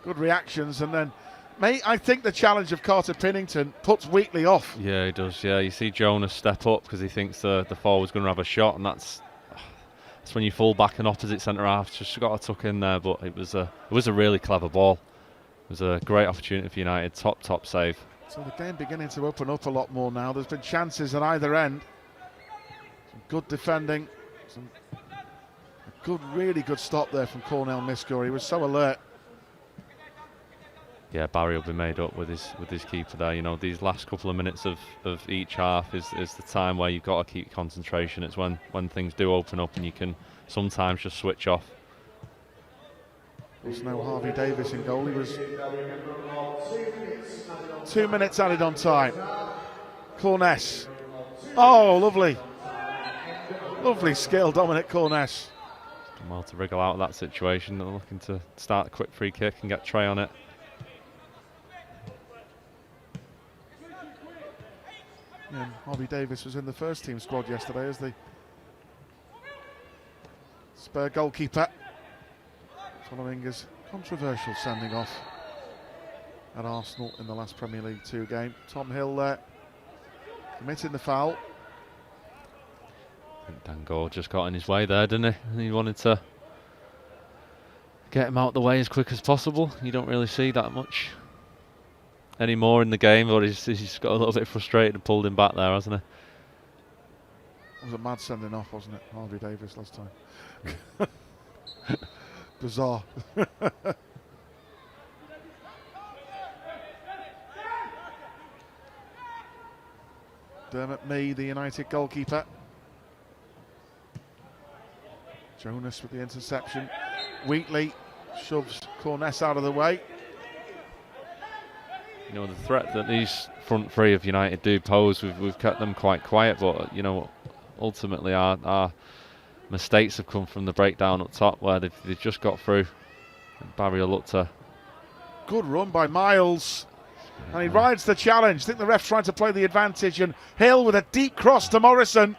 [SPEAKER 1] Good reactions, and then I think the challenge of Carter Pinnington puts Wheatley off.
[SPEAKER 2] Yeah, he does. Yeah, you see Jonas step up because he thinks the forward's going to have a shot, and that's It's when you fall back and opposite centre half, just got to tuck in there. But it was a really clever ball. It was a great opportunity for United. Top save.
[SPEAKER 1] So the game beginning to open up a lot more now. There's been chances at either end. Some good defending. Really good stop there from Cornel Miscore. He was so alert.
[SPEAKER 2] Yeah, Barry will be made up with his keeper there. You know, these last couple of minutes of each half is the time where you've got to keep concentration. It's when things do open up and you can sometimes just switch off.
[SPEAKER 1] There's no Harvey Davis in goal. He was 2 minutes added on time. Corness. Oh, lovely. Lovely skill, Dominic Corness.
[SPEAKER 2] Done well to wriggle out of that situation. They're looking to start a quick free kick and get Trey on it.
[SPEAKER 1] Yeah, Harvey Davis was in the first team squad yesterday as the spare goalkeeper, following his controversial sending off at Arsenal in the last Premier League 2 game. Tom Hill there committing the foul.
[SPEAKER 2] I think Dan Gore just got in his way there, didn't he? He wanted to get him out the way as quick as possible. You don't really see that much anymore in the game, but he's got a little bit frustrated and pulled him back there, hasn't he?
[SPEAKER 1] It was a mad sending off, wasn't it? Harvey Davis last time. Bizarre. Dermot Mee, the United goalkeeper. Jonas with the interception. Wheatley shoves Corness out of the way.
[SPEAKER 2] You know, the threat that these front three of United do pose, we've kept them quite quiet, but you know, ultimately our mistakes have come from the breakdown up top where they've just got through. Barry will look to.
[SPEAKER 1] Good run by Miles, and he rides the challenge. I think the ref's trying to play the advantage, and Hill with a deep cross to Morrison.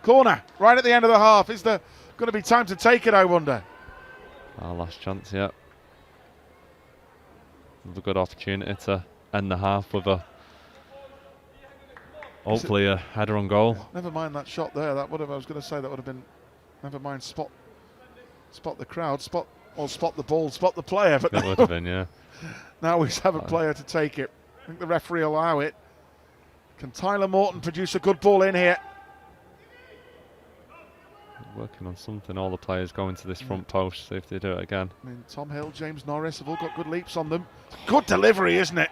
[SPEAKER 1] Corner right at the end of the half. Is there going to be time to take it, I wonder?
[SPEAKER 2] Our last chance, yeah. With a good opportunity to end the half with hopefully a header on goal.
[SPEAKER 1] Never mind that shot there. That would have, I was going to say, that would have been. Never mind. Spot the crowd. Spot the ball. Spot the player. But
[SPEAKER 2] it would have been, yeah.
[SPEAKER 1] Now we have a player to take it. I think the referee will allow it. Can Tyler Morton produce a good ball in here?
[SPEAKER 2] Working on something. All the players going to this front post. See if they do it again.
[SPEAKER 1] I mean, Tom Hill, James Norris have all got good leaps on them. Good delivery, isn't it?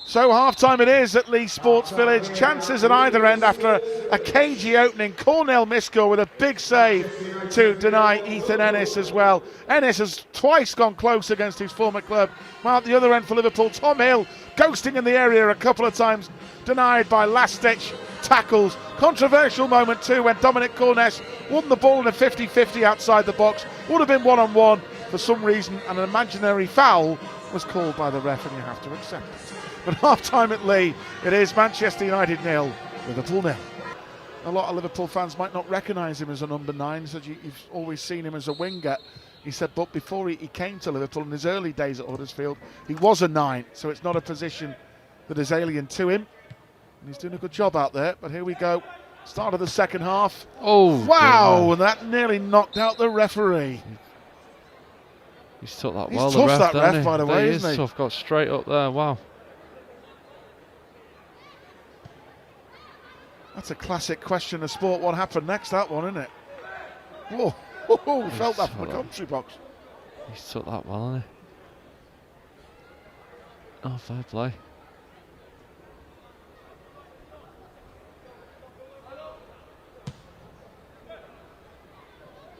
[SPEAKER 1] So half-time it is at Leigh Sports Village. Chances at either end after a cagey opening. Cornel Miscore with a big save to deny Ethan Ennis as well. Ennis has twice gone close against his former club. While at the other end for Liverpool, Tom Hill ghosting in the area a couple of times, denied by last-ditch tackles. Controversial moment too when Dominic Corness won the ball in a 50-50 outside the box. Would have been one-on-one. For some reason, an imaginary foul was called by the ref, and you have to accept it. But half-time at Leigh, it is Manchester United 0, Liverpool 0. A lot of Liverpool fans might not recognise him as a number 9. He said you've always seen him as a winger. He said, but before he came to Liverpool in his early days at Huddersfield, he was a 9, so it's not a position that is alien to him. And he's doing a good job out there, but here we go. Start of the second half.
[SPEAKER 2] Oh,
[SPEAKER 1] wow, and that nearly knocked out the referee.
[SPEAKER 2] He's took that
[SPEAKER 1] He's
[SPEAKER 2] well,
[SPEAKER 1] tough,
[SPEAKER 2] the ref,
[SPEAKER 1] that ref, by the way,
[SPEAKER 2] he
[SPEAKER 1] isn't he?
[SPEAKER 2] Tough, got straight up there, wow.
[SPEAKER 1] That's a classic question of sport. What happened next, that one, isn't it? Whoa, felt that from the commentary box.
[SPEAKER 2] He's took that well, hasn't he? Oh, fair play.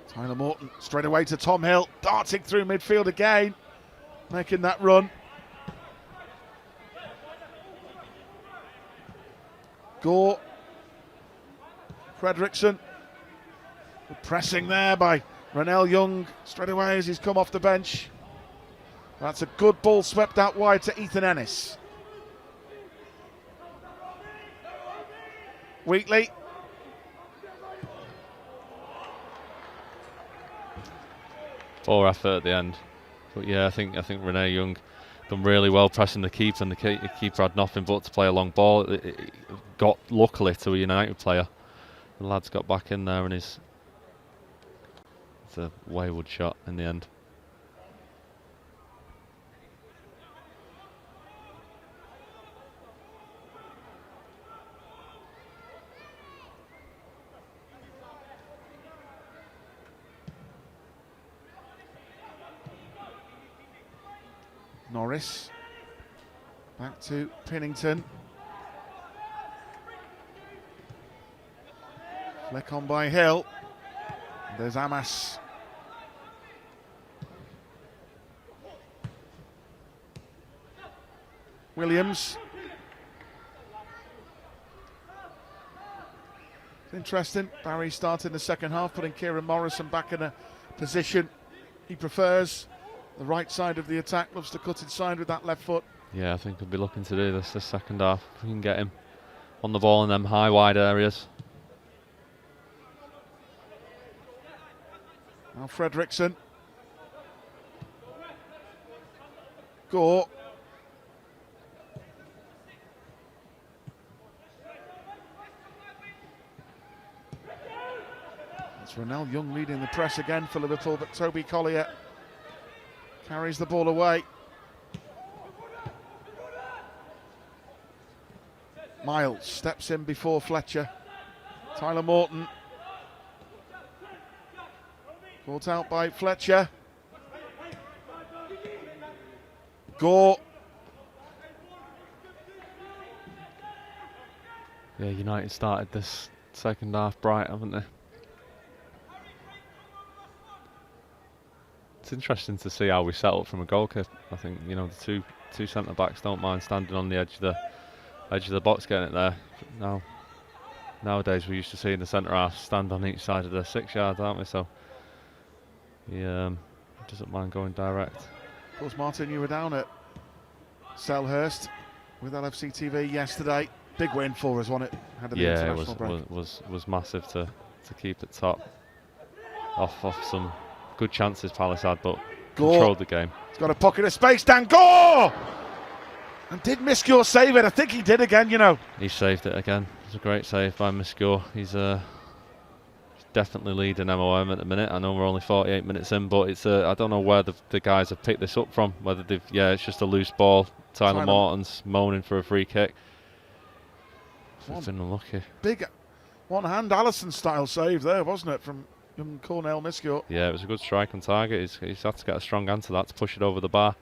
[SPEAKER 1] Tyler Morton straight away to Tom Hill, darting through midfield again, making that run. Gore, Fredrickson, pressing there by Renell Young straight away as he's come off the bench. That's a good ball swept out wide to Ethan Ennis. Wheatley.
[SPEAKER 2] Poor effort at the end, but yeah, I think Renee Young done really well pressing the keeper, and the keeper had nothing but to play a long ball. It got luckily to a United player, the lads got back in there, and it's a wayward shot in the end.
[SPEAKER 1] Norris. Back to Pinnington. Flick on by Hill. There's Amas. Williams. It's interesting. Barry started the second half, putting Kieran Morrison back in a position he prefers. The right side of the attack, loves to cut inside with that left foot.
[SPEAKER 2] Yeah, I think he'll be looking to do this second half. If we can get him on the ball in them high, wide areas.
[SPEAKER 1] Now Fredrickson. Gore. It's Ronell Young leading the press again for Liverpool, but Toby Collier carries the ball away. Miles steps in before Fletcher. Tyler Morton. Caught out by Fletcher. Gore.
[SPEAKER 2] Yeah, United started this second half bright, haven't they? It's interesting to see how we set up from a goal kick. I think, you know, the two centre backs don't mind standing on the edge of the box getting it there. Nowadays we're used to seeing the centre half stand on each side of the 6 yard, aren't we? So he doesn't mind going direct.
[SPEAKER 1] Of course, Martin, you were down at Selhurst with LFC TV yesterday. Big win for us, wasn't it?
[SPEAKER 2] Yeah, it was massive to keep it top. Off some good chances Palace had, but
[SPEAKER 1] Gore
[SPEAKER 2] controlled the game.
[SPEAKER 1] He's got a pocket of space. Dan Gore! And did Miscure save it? I think he did again, you know.
[SPEAKER 2] He saved it again. It was a great save by Miscure. He's definitely leading MOM at the minute. I know we're only 48 minutes in, but it's I don't know where the guys have picked this up from. Whether they've, it's just a loose ball. Tyler Morton's moaning for a free kick. It's been unlucky.
[SPEAKER 1] Big one-hand Allison style save there, wasn't it, from Cornell Miscure?
[SPEAKER 2] Yeah, it was a good strike on target. He's had to get a strong hand to that to push it over the bar.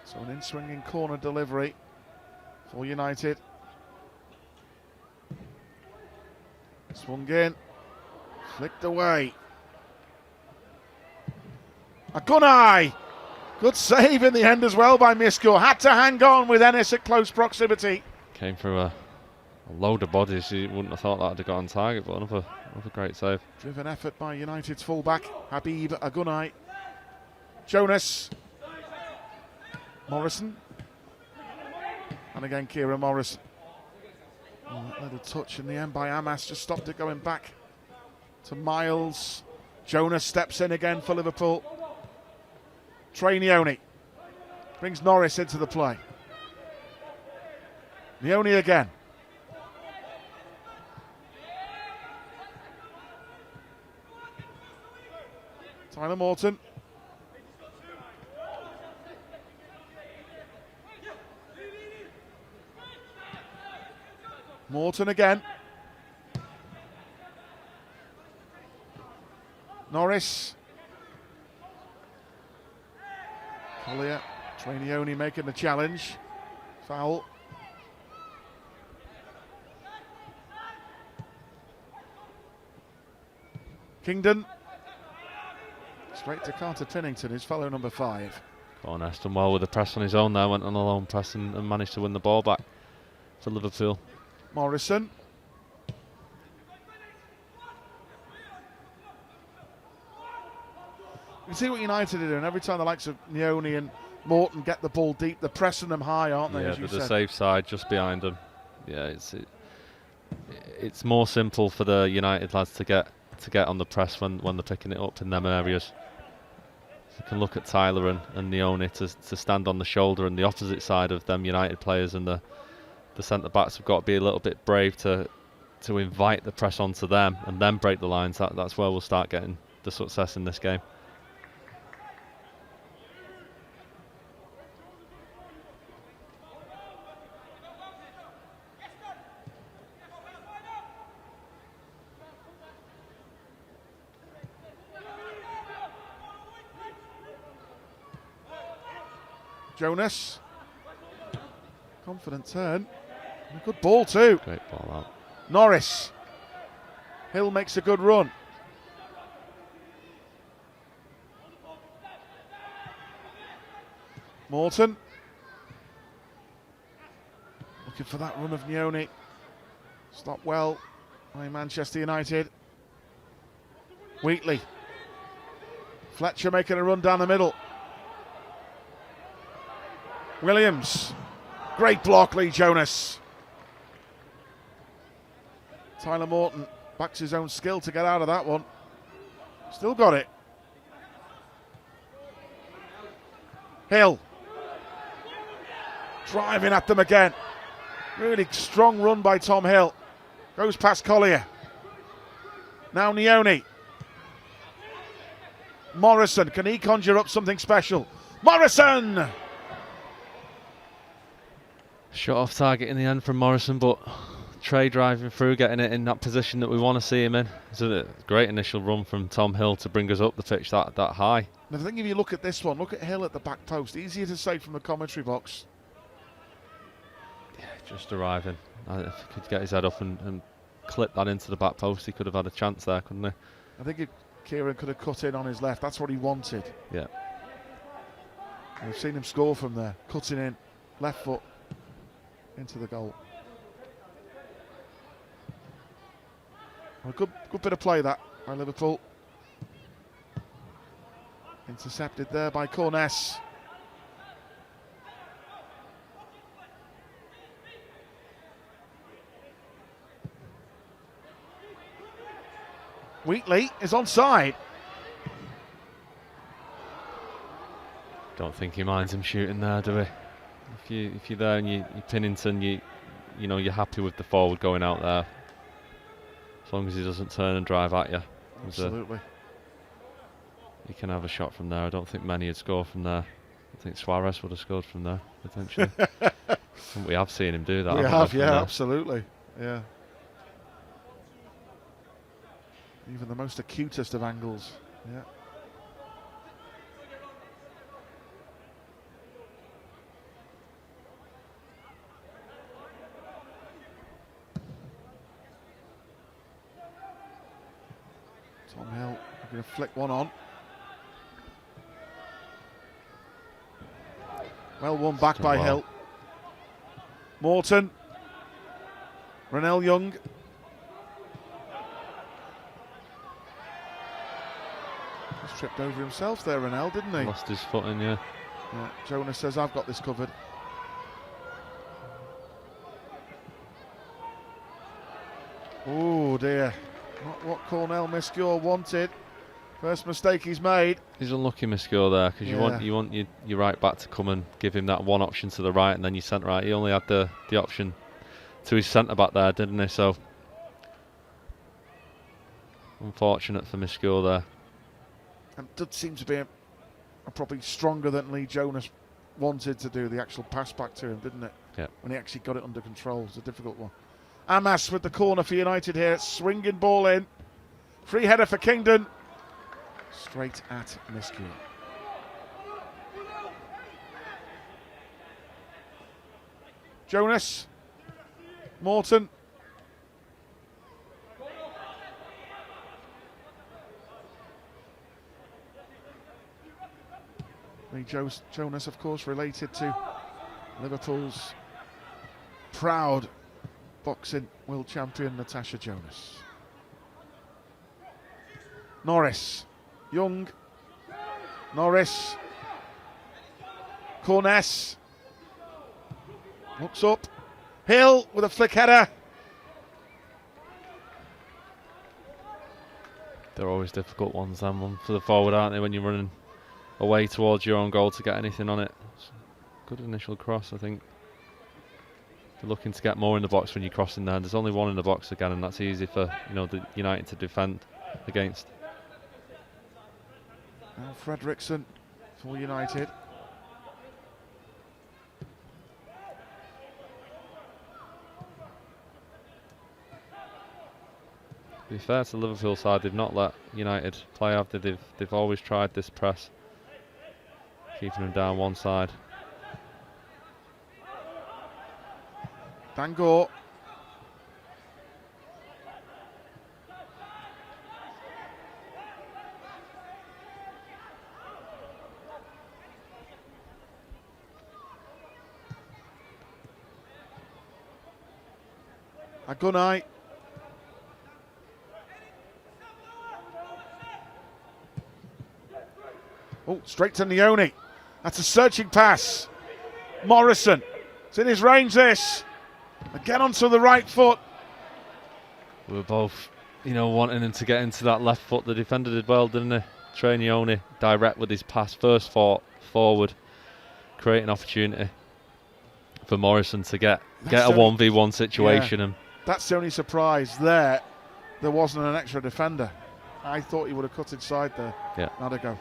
[SPEAKER 1] So an in-swinging corner delivery for United. Swung in, flicked away. Agunai! Good save in the end as well by Miscure. Had to hang on with Ennis at close proximity.
[SPEAKER 2] Came through a load of bodies. You wouldn't have thought that would have got on target, but another great save.
[SPEAKER 1] Driven effort by United's fullback, Habib Agunai. Jonas. Morrison. And again, Kieran Morrison. A little touch in the end by Amas, just stopped it going back to Miles. Jonas steps in again for Liverpool. Trainioni brings Norris into the play. Leone again. Tyler Morton. Morton again. Norris. Collier. Trainioni making the challenge. Foul. Kingdon. Straight to Carter Pinnington, his fellow number 5.
[SPEAKER 2] Cornes done well with the press on his own there, went on a lone press and managed to win the ball back for Liverpool.
[SPEAKER 1] Morrison. You see what United are doing every time the likes of Leone and Morton get the ball deep, they're pressing them high, aren't they?
[SPEAKER 2] Yeah, to the safe side just behind them. Yeah, it's more simple for the United lads to get on the press when they're picking it up in them areas. You can look at Tyler and Leone to stand on the shoulder and the opposite side of them United players, and the centre backs have got to be a little bit brave to to invite the press onto them and then break the lines, that's where we'll start getting the success in this game.
[SPEAKER 1] Jonas. Confident turn. And a good ball too.
[SPEAKER 2] Great ball out.
[SPEAKER 1] Norris. Hill makes a good run. Morton. Looking for that run of Nioni. Stopped well by Manchester United. Wheatley. Fletcher making a run down the middle. Williams. Great block, Lee Jonas. Tyler Morton backs his own skill to get out of that one. Still got it. Hill. Driving at them again. Really strong run by Tom Hill. Goes past Collier. Now Nioni. Morrison, can he conjure up something special? Morrison!
[SPEAKER 2] Shot off target in the end from Morrison, but Trey driving through, getting it in that position that we want to see him in. It's a great initial run from Tom Hill to bring us up the pitch that high.
[SPEAKER 1] And I think if you look at this one, look at Hill at the back post. Easier to say from the commentary box.
[SPEAKER 2] Yeah, just arriving. If he could get his head up and clip that into the back post, he could have had a chance there, couldn't he?
[SPEAKER 1] I think Kieran could have cut in on his left. That's what he wanted.
[SPEAKER 2] Yeah.
[SPEAKER 1] And we've seen him score from there. Cutting in, left foot into the goal. A good bit of play that by Liverpool. Intercepted there by Corness. Wheatley is onside.
[SPEAKER 2] Don't think he minds him shooting there, do we? If you're there and you Pinnington, you know you're happy with the forward going out there, as long as he doesn't turn and drive at you.
[SPEAKER 1] Absolutely.
[SPEAKER 2] You can have a shot from there. I don't think many would score from there. I think Suarez would have scored from there potentially. We have seen him do that.
[SPEAKER 1] We have, yeah, absolutely, yeah. Even the most acutest of angles, yeah. Tom Hill going to flick one on. Well won back by Hill. Morton. Renell Young. He's tripped over himself there, Renell, didn't he?
[SPEAKER 2] Lost his footing, yeah.
[SPEAKER 1] Jonas says, I've got this covered. Oh dear. Not what Cornell Miscure wanted. First mistake he's made.
[SPEAKER 2] He's unlucky, Miscure, there, because you want your right back to come and give him that one option to the right, and then your centre right. He only had the option to his centre back there, didn't he? So unfortunate for Miscure there.
[SPEAKER 1] And did seem to be a probably stronger than Lee Jonas wanted to do the actual pass back to him, didn't it?
[SPEAKER 2] Yeah.
[SPEAKER 1] When he actually got it under control. It's a difficult one. Amas with the corner for United here. Swinging ball in. Free header for Kingdon. Straight at Miscue. Jonas. Morton. Lee Jonas, of course, related to Liverpool's proud boxing world champion Natasha Jonas. Norris. Young. Norris. Corness. Looks up. Hill with a flick header.
[SPEAKER 2] They're always difficult ones, them one for the forward, aren't they, when you're running away towards your own goal to get anything on it. Good initial cross, I think. You're looking to get more in the box when you're crossing there. There's only one in the box again, and that's easy for the United to defend against.
[SPEAKER 1] Now Fredrickson for United.
[SPEAKER 2] To be fair to the Liverpool side, they've not let United play, have they? They've always tried this press, keeping them down one side.
[SPEAKER 1] Bangor. Agunai. Oh, straight to Nioni. That's a searching pass. Morrison. It's in his range, this. Again onto the right foot.
[SPEAKER 2] We were both, wanting him to get into that left foot. The defender did well, didn't he? Trey Nioni, direct with his pass, first forward, creating opportunity for Morrison to get a 1v1 situation.
[SPEAKER 1] Yeah,
[SPEAKER 2] and
[SPEAKER 1] that's the only surprise there wasn't an extra defender. I thought he would have cut inside there.
[SPEAKER 2] Yeah.
[SPEAKER 1] Not a go.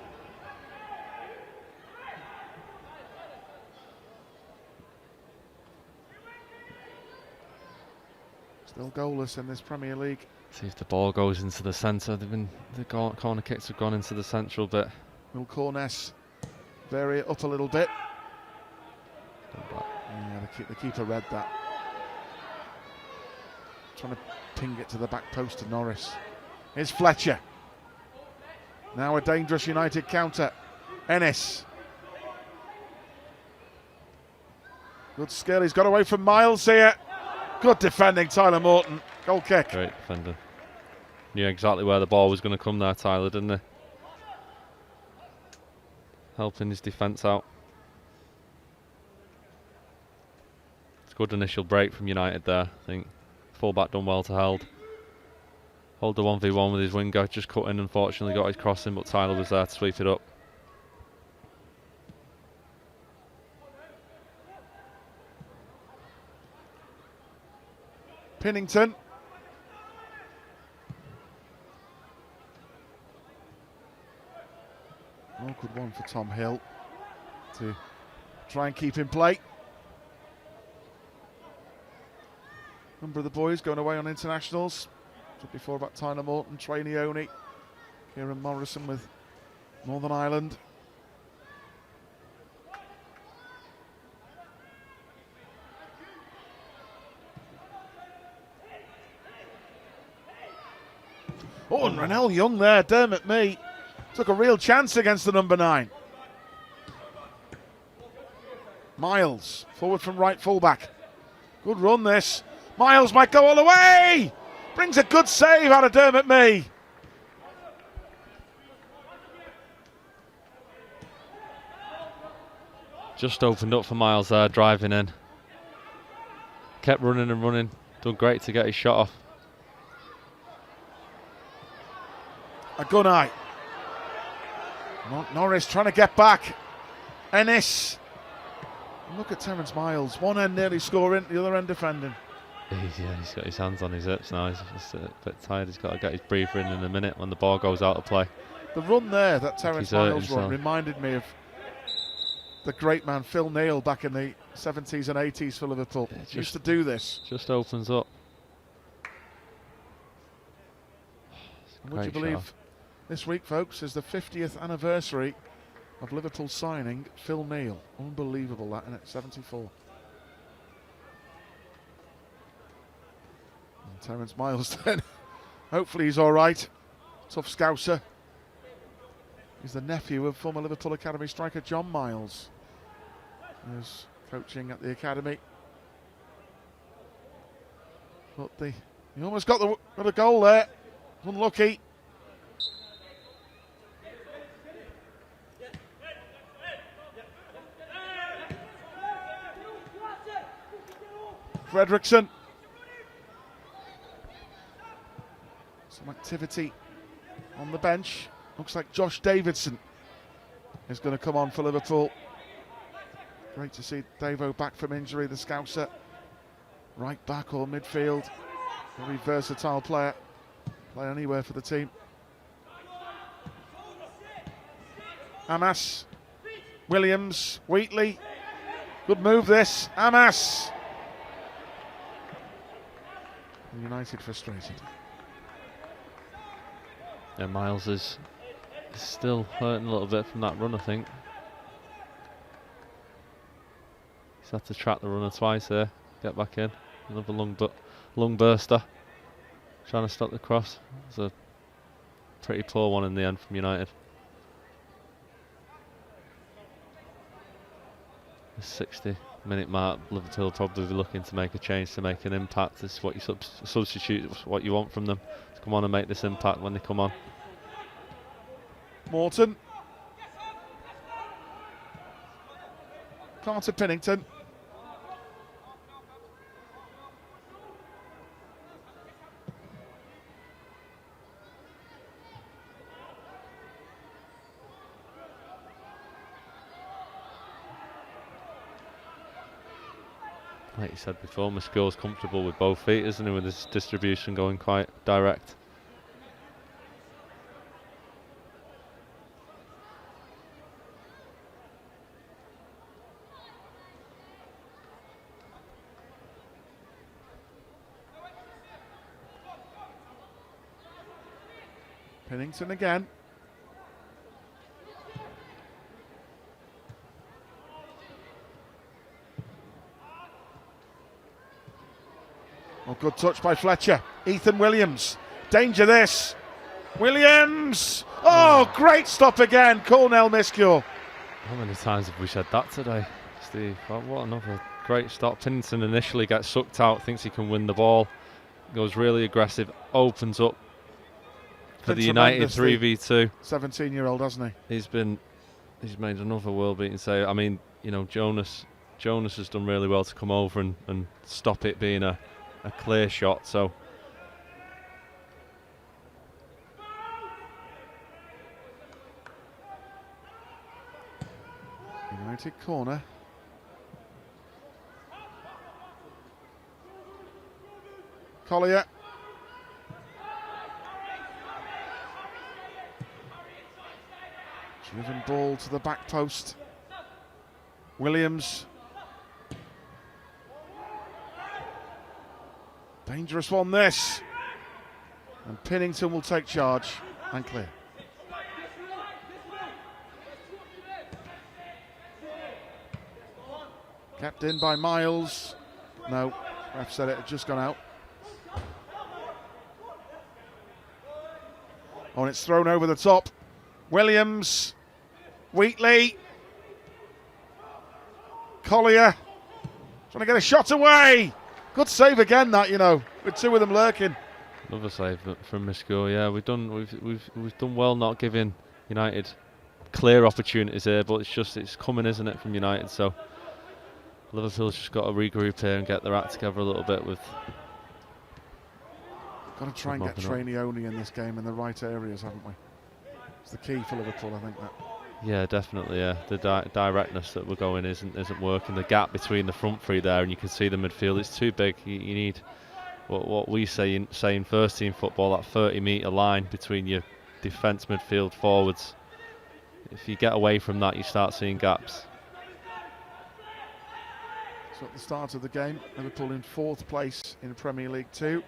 [SPEAKER 1] Still goalless in this Premier League.
[SPEAKER 2] See if the ball goes into the centre. The corner kicks have gone into the central bit.
[SPEAKER 1] Will Corness vary it up a little bit? Yeah, the keeper read that. Trying to ping it to the back post to Norris. Here's Fletcher. Now a dangerous United counter. Ennis. Good skill. He's got away from Miles here. Good defending, Tyler Morton. Goal kick.
[SPEAKER 2] Great defender. Knew exactly where the ball was going to come there, Tyler, didn't he? Helping his defence out. It's a good initial break from United there, I think. Fullback done well to hold the 1v1 with his winger. Just cut in, unfortunately, got his crossing, but Tyler was there to sweep it up.
[SPEAKER 1] Pinnington. Oh, good one for Tom Hill to try and keep in play. Number of the boys going away on internationals. Talked before about Tyler Morton, Trey Nioni, Kieran Morrison with Northern Ireland. Oh, and Renell Young there, Dermot Mee took a real chance against the number 9. Miles, forward from right fullback. Good run this. Miles might go all the way. Brings a good save out of Dermot Mee.
[SPEAKER 2] Just opened up for Miles there, driving in. Kept running and running. Done great to get his shot off.
[SPEAKER 1] Agunai. Norris trying to get back. Ennis. Look at Terence Miles. One end nearly scoring, the other end defending.
[SPEAKER 2] He's got his hands on his hips now. He's just a bit tired. He's got to get his breather in a minute when the ball goes out of play.
[SPEAKER 1] The run there, that Terence Miles run, reminded me of the great man Phil Neal back in the 70s and 80s for Liverpool. He used to do this.
[SPEAKER 2] Just opens up.
[SPEAKER 1] Would you believe this week, folks, is the 50th anniversary of Liverpool signing Phil Neal. Unbelievable that, isn't it? 74. And Terence Miles then. Hopefully he's all right. Tough Scouser. He's the nephew of former Liverpool Academy striker John Miles, who's coaching at the academy. But he almost got a goal there. Unlucky. Fredrickson. Some activity on the bench. Looks like Josh Davidson is going to come on for Liverpool. Great to see Davo back from injury, the Scouser. right back or midfield. Very versatile player. Play anywhere for the team. Amas, Williams, Wheatley. Good move this. Amas. United frustrated.
[SPEAKER 2] Yeah, Miles is still hurting a little bit from that run, I think. He's had to track the runner twice here. Get back in. Another lung burster. Trying to stop the cross. It's a pretty poor one in the end from United. The 60-minute mark, Liverpool will probably be looking to make a change, to make an impact. This is what you substitute, what you want from them, to come on and make this impact when they come on.
[SPEAKER 1] Morton. Carter Pinnington.
[SPEAKER 2] Like you said before, Musco's comfortable with both feet, isn't he, with his distribution going quite direct.
[SPEAKER 1] Pinnington again. Oh, good touch by Fletcher. Ethan Williams. Danger this. Williams! Oh, great stop again. Cornell Miscule.
[SPEAKER 2] How many times have we said that today, Steve? Oh, what another great stop. Pinnington initially gets sucked out, thinks he can win the ball. Goes really aggressive, opens up for the United 3v2.
[SPEAKER 1] 17-year-old, hasn't he?
[SPEAKER 2] He's made another world-beating save. I mean, you know, Jonas has done really well to come over and stop it being a clear shot. So
[SPEAKER 1] United corner. Collier. Driven ball to the back post. Williams. Dangerous one this. And Pinnington will take charge and clear. Kept in by Miles. No, ref said it had just gone out. Oh, and it's thrown over the top. Williams. Wheatley. Collier. Trying to get a shot away. Good save again, that, you know, with two of them lurking.
[SPEAKER 2] Another save from Misco. Yeah, we've done well not giving United clear opportunities here, but it's coming, isn't it, from United? So Liverpool's just got to regroup here and get their act together a little bit with.
[SPEAKER 1] Got to try and get Trainioni in this game in the right areas, haven't we? It's the key for Liverpool, I think, that.
[SPEAKER 2] Yeah, definitely. Yeah, the directness that we're going isn't working. The gap between the front three there, and you can see the midfield. It's too big. You need what we say in first team football, that 30-metre line between your defence, midfield, forwards. If you get away from that, you start seeing gaps.
[SPEAKER 1] So at the start of the game, Liverpool in 4th place in Premier League 2.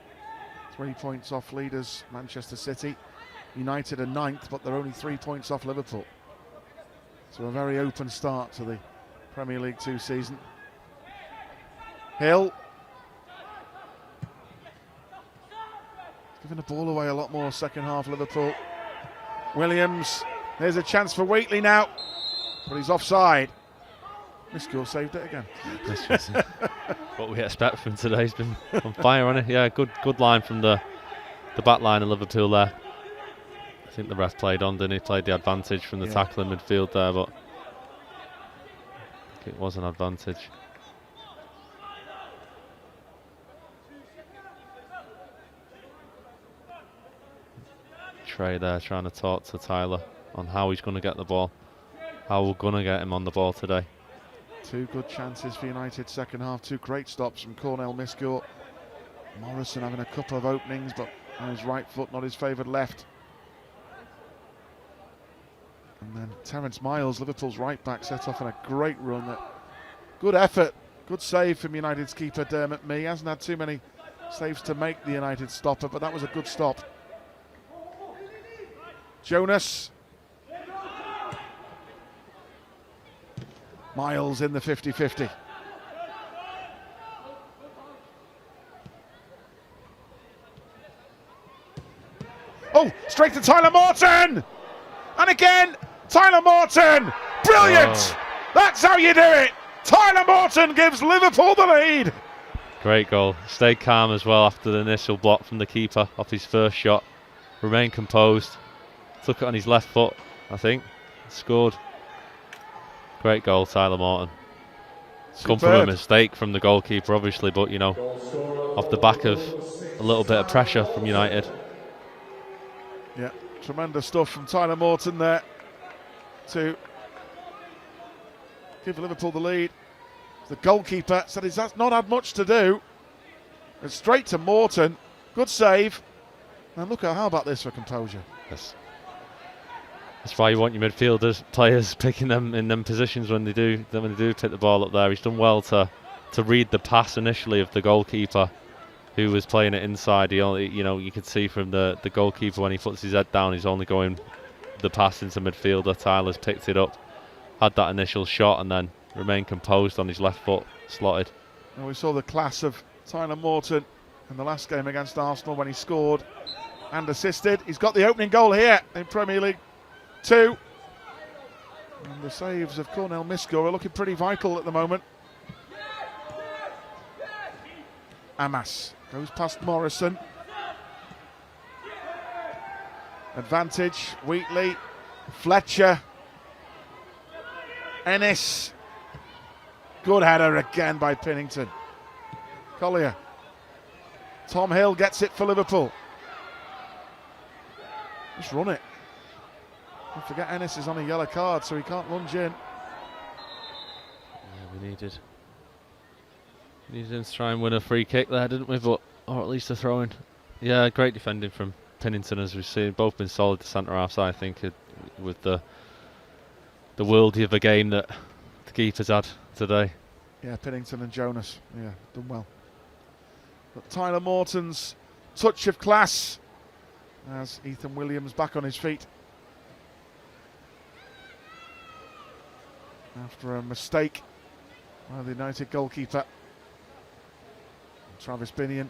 [SPEAKER 1] 3 points off leaders Manchester City. United are 9th, but they're only 3 points off Liverpool. So a very open start to the Premier League 2 season. Hill. Giving the ball away a lot more second half, Liverpool. Williams. There's a chance for Wheatley now, but he's offside. Miscule saved it again.
[SPEAKER 2] What we expect from today. He's been on fire, hasn't he? Yeah, good line from the back line of Liverpool there. I think the ref played on, didn't he? Played the advantage from the tackle in midfield there, but I think it was an advantage. Trey there trying to talk to Tyler on how he's going to get the ball, how we're going to get him on the ball today.
[SPEAKER 1] Two good chances for United second half. Two great stops from Cornell Miscure. Morrison having a couple of openings, but on his right foot, not his favoured left. And then Terence Miles, Liverpool's right back, set off on a great run. Good effort, good save from United's keeper Dermot Mee. Hasn't had too many saves to make the United stopper, but that was a good stop. Jonas. Miles in the 50-50. Oh, straight to Tyler Morton! And again, Tyler Morton! Brilliant! Oh. That's how you do it! Tyler Morton gives Liverpool the lead!
[SPEAKER 2] Great goal. Stayed calm as well after the initial block from the keeper off his first shot. Remained composed. Took it on his left foot, I think. Scored. Great goal, Tyler Morton. Come from a mistake from the goalkeeper, obviously, but, you know, off the back of a little bit of pressure from United.
[SPEAKER 1] Yeah, tremendous stuff from Tyler Morton there to give Liverpool the lead. The goalkeeper said he's not had much to do. It's straight to Morton. Good save. And look at how about this for composure.
[SPEAKER 2] Yes. That's why you want your midfielders, players picking them in them positions when they do pick the ball up there. He's done well to read the pass initially of the goalkeeper, who was playing it inside. He only, you know, you could see from the goalkeeper when he puts his head down, he's only going the pass into midfielder. Tyler's picked it up, had that initial shot, and then remained composed on his left foot, slotted.
[SPEAKER 1] And we saw the class of Tyler Morton in the last game against Arsenal when he scored and assisted. He's got the opening goal here in Premier League 2. And the saves of Cornell Miscure are looking pretty vital at the moment. Amas goes past Morrison. Advantage, Wheatley, Fletcher, Ennis. Good header again by Pinnington. Collier. Tom Hill gets it for Liverpool. Just run it. Don't forget Ennis is on a yellow card, so he can't lunge in.
[SPEAKER 2] Yeah, we needed him to try and win a free kick there, didn't we? But, or at least a throw-in. Yeah, great defending from Pinnington, as we've seen. Both been solid to centre-halves, I think, with the worldie of a game that the keepers had today.
[SPEAKER 1] Yeah, Pinnington and Jonas, yeah, done well. But Tyler Morton's touch of class as Ethan Williams back on his feet after a mistake by the United goalkeeper. Travis Binion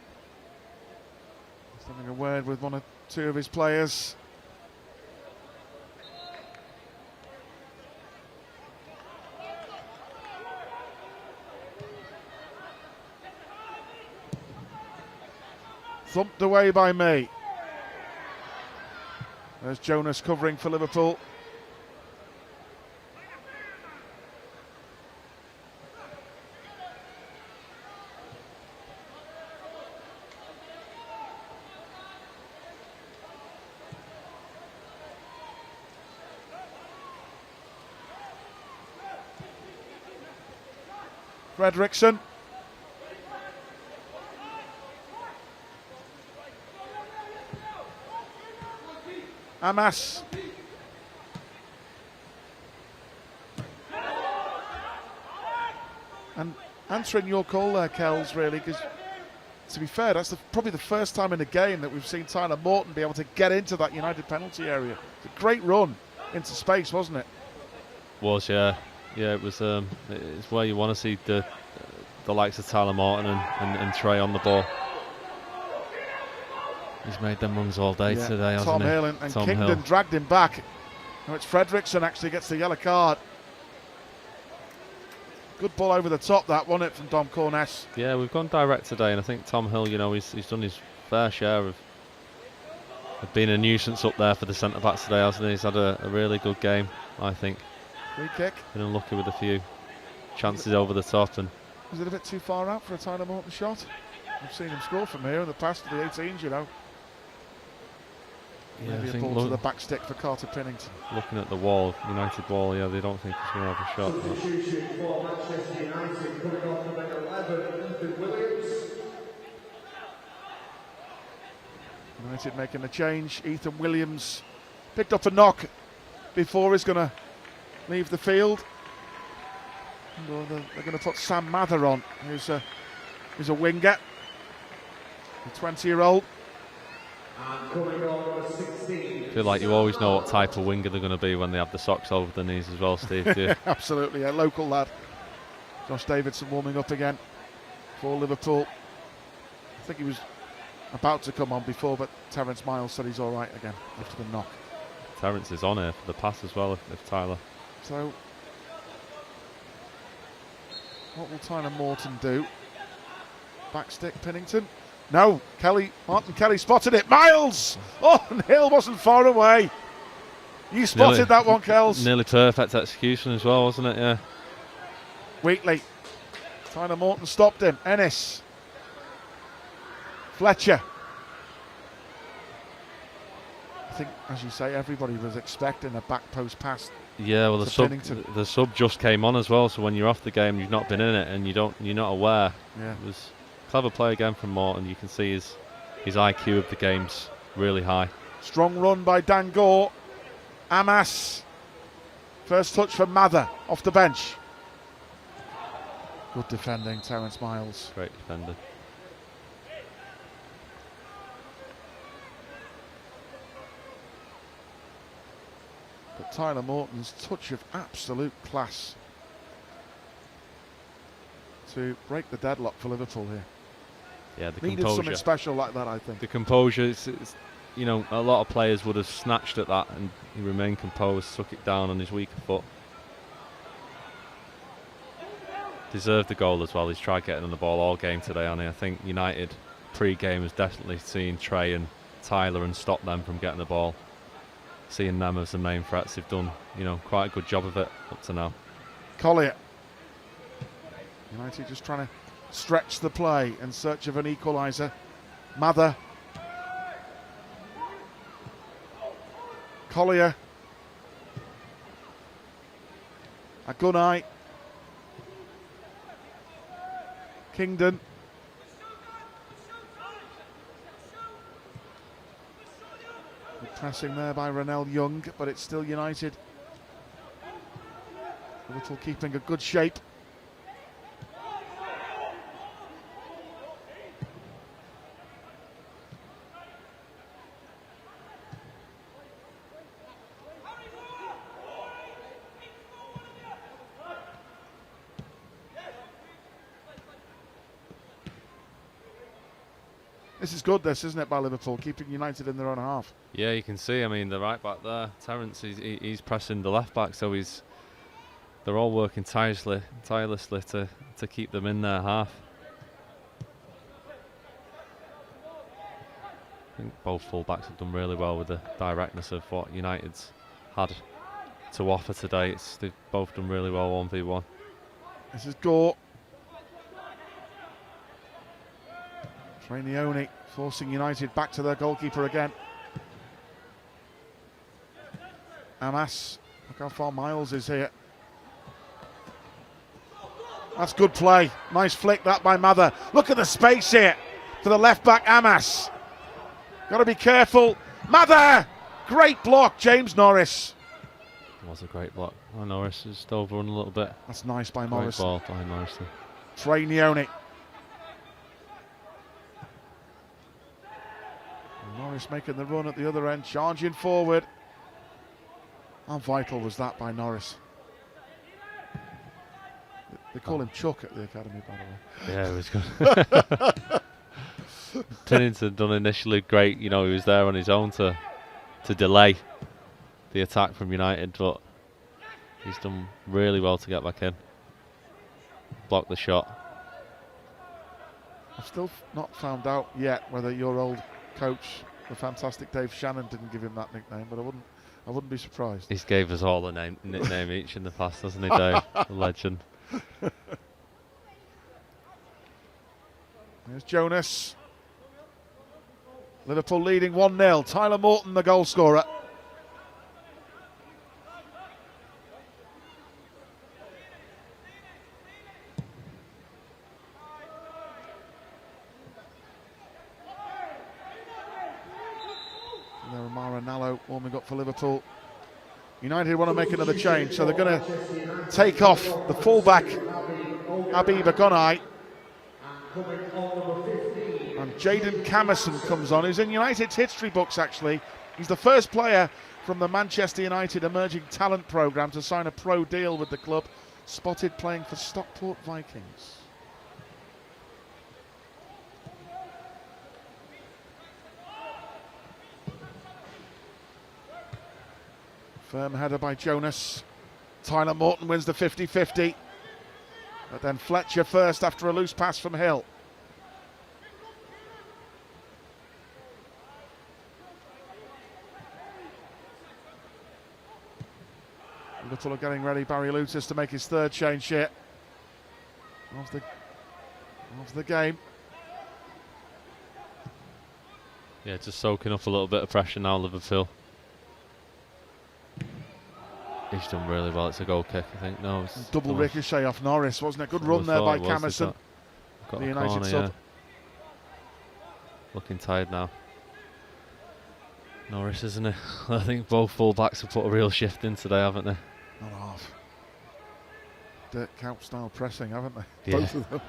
[SPEAKER 1] is having a word with one or two of his players. Thumped away by May. There's Jonas covering for Liverpool. Fredriksson. Amas. And answering your call there, Kells, really, because to be fair, that's probably the first time in a game that we've seen Tyler Morton be able to get into that United penalty area. It's a great run into space, wasn't it?
[SPEAKER 2] Was, yeah. Yeah, it was. It's where you want to see the likes of Tyler Morton and Trey on the ball. He's made them runs all day today, hasn't he?
[SPEAKER 1] Tom Hill and Kingdon dragged him back. Now it's Fredriksson actually gets the yellow card. Good ball over the top, that, wasn't it, from Dom Corness?
[SPEAKER 2] Yeah, we've gone direct today, and I think Tom Hill, you know, he's done his fair share of being a nuisance up there for the centre-backs today, hasn't he? He's had a really good game, I think.
[SPEAKER 1] Free kick.
[SPEAKER 2] Been unlucky with a few chances over the top. And
[SPEAKER 1] was it a bit too far out for a Tyler Morton shot? I've seen him score from here in the past to the 18s, you know.
[SPEAKER 2] Yeah,
[SPEAKER 1] Maybe a ball to the back stick for Carter Pennington.
[SPEAKER 2] Looking at the wall, United wall, yeah, they don't think he's going to have a shot.
[SPEAKER 3] Substitution for Manchester United coming off number 11, Ethan Williams.
[SPEAKER 1] United making a change. Ethan Williams picked up a knock before he's going to leave the field. And they're going to put Sam Mather on, who's a winger, a 20-year-old.
[SPEAKER 3] And coming on 16.
[SPEAKER 2] I feel like you always know what type of winger they're going to be when they have the socks over the knees as well, Steve. Do you?
[SPEAKER 1] Absolutely, a local lad. Josh Davidson warming up again for Liverpool. I think he was about to come on before, but Terence Miles said he's all right again after the knock.
[SPEAKER 2] Terence is on here for the pass as well, if Tyler.
[SPEAKER 1] So, what will Tyler Morton do? Backstick Pennington. No, Martin Kelly spotted it. Miles! Oh, and Hill wasn't far away. You spotted that one, Kells.
[SPEAKER 2] Nearly perfect execution as well, wasn't it? Yeah.
[SPEAKER 1] Wheatley. Tyler Morton stopped him. Ennis. Fletcher. I think, as you say, everybody was expecting a back post pass.
[SPEAKER 2] Yeah, well, the sub just came on as well. So when you're off the game, you've not been in it, and you're not aware.
[SPEAKER 1] Yeah.
[SPEAKER 2] It was clever play again from Morton. You can see his IQ of the game's really high.
[SPEAKER 1] Strong run by Dan Gore. Amas. First touch for Mather off the bench. Good defending, Terence Miles.
[SPEAKER 2] Great defender.
[SPEAKER 1] But Tyler Morton's touch of absolute class to break the deadlock for Liverpool here.
[SPEAKER 2] Yeah, the
[SPEAKER 1] Needed
[SPEAKER 2] composure.
[SPEAKER 1] something special like that, I think.
[SPEAKER 2] The composure, it's, you know, a lot of players would have snatched at that, and he remained composed, took it down on his weaker foot. Deserved the goal as well. He's tried getting on the ball all game today, and I think United pre-game has definitely seen Trey and Tyler and stopped them from getting the ball. Seeing them as the main threats, they've done, you know, quite a good job of it up to now.
[SPEAKER 1] Collier. United just trying to stretch the play in search of an equaliser. Mather. Collier. Agunai. Kingdon. Good pressing there by Ronell Young, but it's still United. Liverpool keeping a good shape. This is good, isn't it, by Liverpool, keeping United in their own half.
[SPEAKER 2] Yeah, you can see, I mean, the right back there, Terence, he's pressing the left back, so they're all working tirelessly to keep them in their half. I think both full-backs have done really well with the directness of what United's had to offer today. They've both done really well 1v1.
[SPEAKER 1] This is Gore. Trainioni forcing United back to their goalkeeper again. Amas, look how far Miles is here. That's good play. Nice flick that by Mather. Look at the space here for the left back Amas. Got to be careful. Mather! Great block, James Norris.
[SPEAKER 2] It was a great block. Oh, Norris is overrun a little bit.
[SPEAKER 1] That's nice by
[SPEAKER 2] Great
[SPEAKER 1] Morris.
[SPEAKER 2] ball by Morrison.
[SPEAKER 1] Trainioni. Norris making the run at the other end, charging forward. How vital was that by Norris? They call him Chuck at the academy, by the way.
[SPEAKER 2] Yeah, it was good. Pennington done initially great, you know, he was there on his own to delay the attack from United, but he's done really well to get back in. Block the shot.
[SPEAKER 1] I've still not found out yet whether your old coach, the fantastic Dave Shannon, didn't give him that nickname, but I wouldn't be surprised.
[SPEAKER 2] He's gave us all a nickname each in the past, hasn't he, Dave? The legend.
[SPEAKER 1] There's Jonas. Liverpool leading 1-0. Tyler Morton, the goal scorer. And there Amara Nallo warming up for Liverpool. United want to make another change, so they're going to take off the fullback, Habib Agonai. And Jaden Camerson comes on, who's in United's history books actually. He's the first player from the Manchester United Emerging Talent Programme to sign a pro deal with the club, spotted playing for Stockport Vikings. Firm header by Jonas. Tyler Morton wins the 50-50. But then Fletcher first after a loose pass from Hill. Liverpool are getting ready. Barry Lutis to make his third change here of the game.
[SPEAKER 2] Yeah, just soaking up a little bit of pressure now, Liverpool. He's done really well. It's a goal kick, I think. No, it's
[SPEAKER 1] double ricochet off Norris, wasn't it? Good run there by Camerson.
[SPEAKER 2] The
[SPEAKER 1] United
[SPEAKER 2] corner,
[SPEAKER 1] sub.
[SPEAKER 2] yeah. Looking tired now. Norris, isn't it? I think both full-backs have put a real shift in today, haven't they?
[SPEAKER 1] Not half. Dirk Kuyt style pressing, haven't they?
[SPEAKER 2] Yeah.
[SPEAKER 1] Both of them.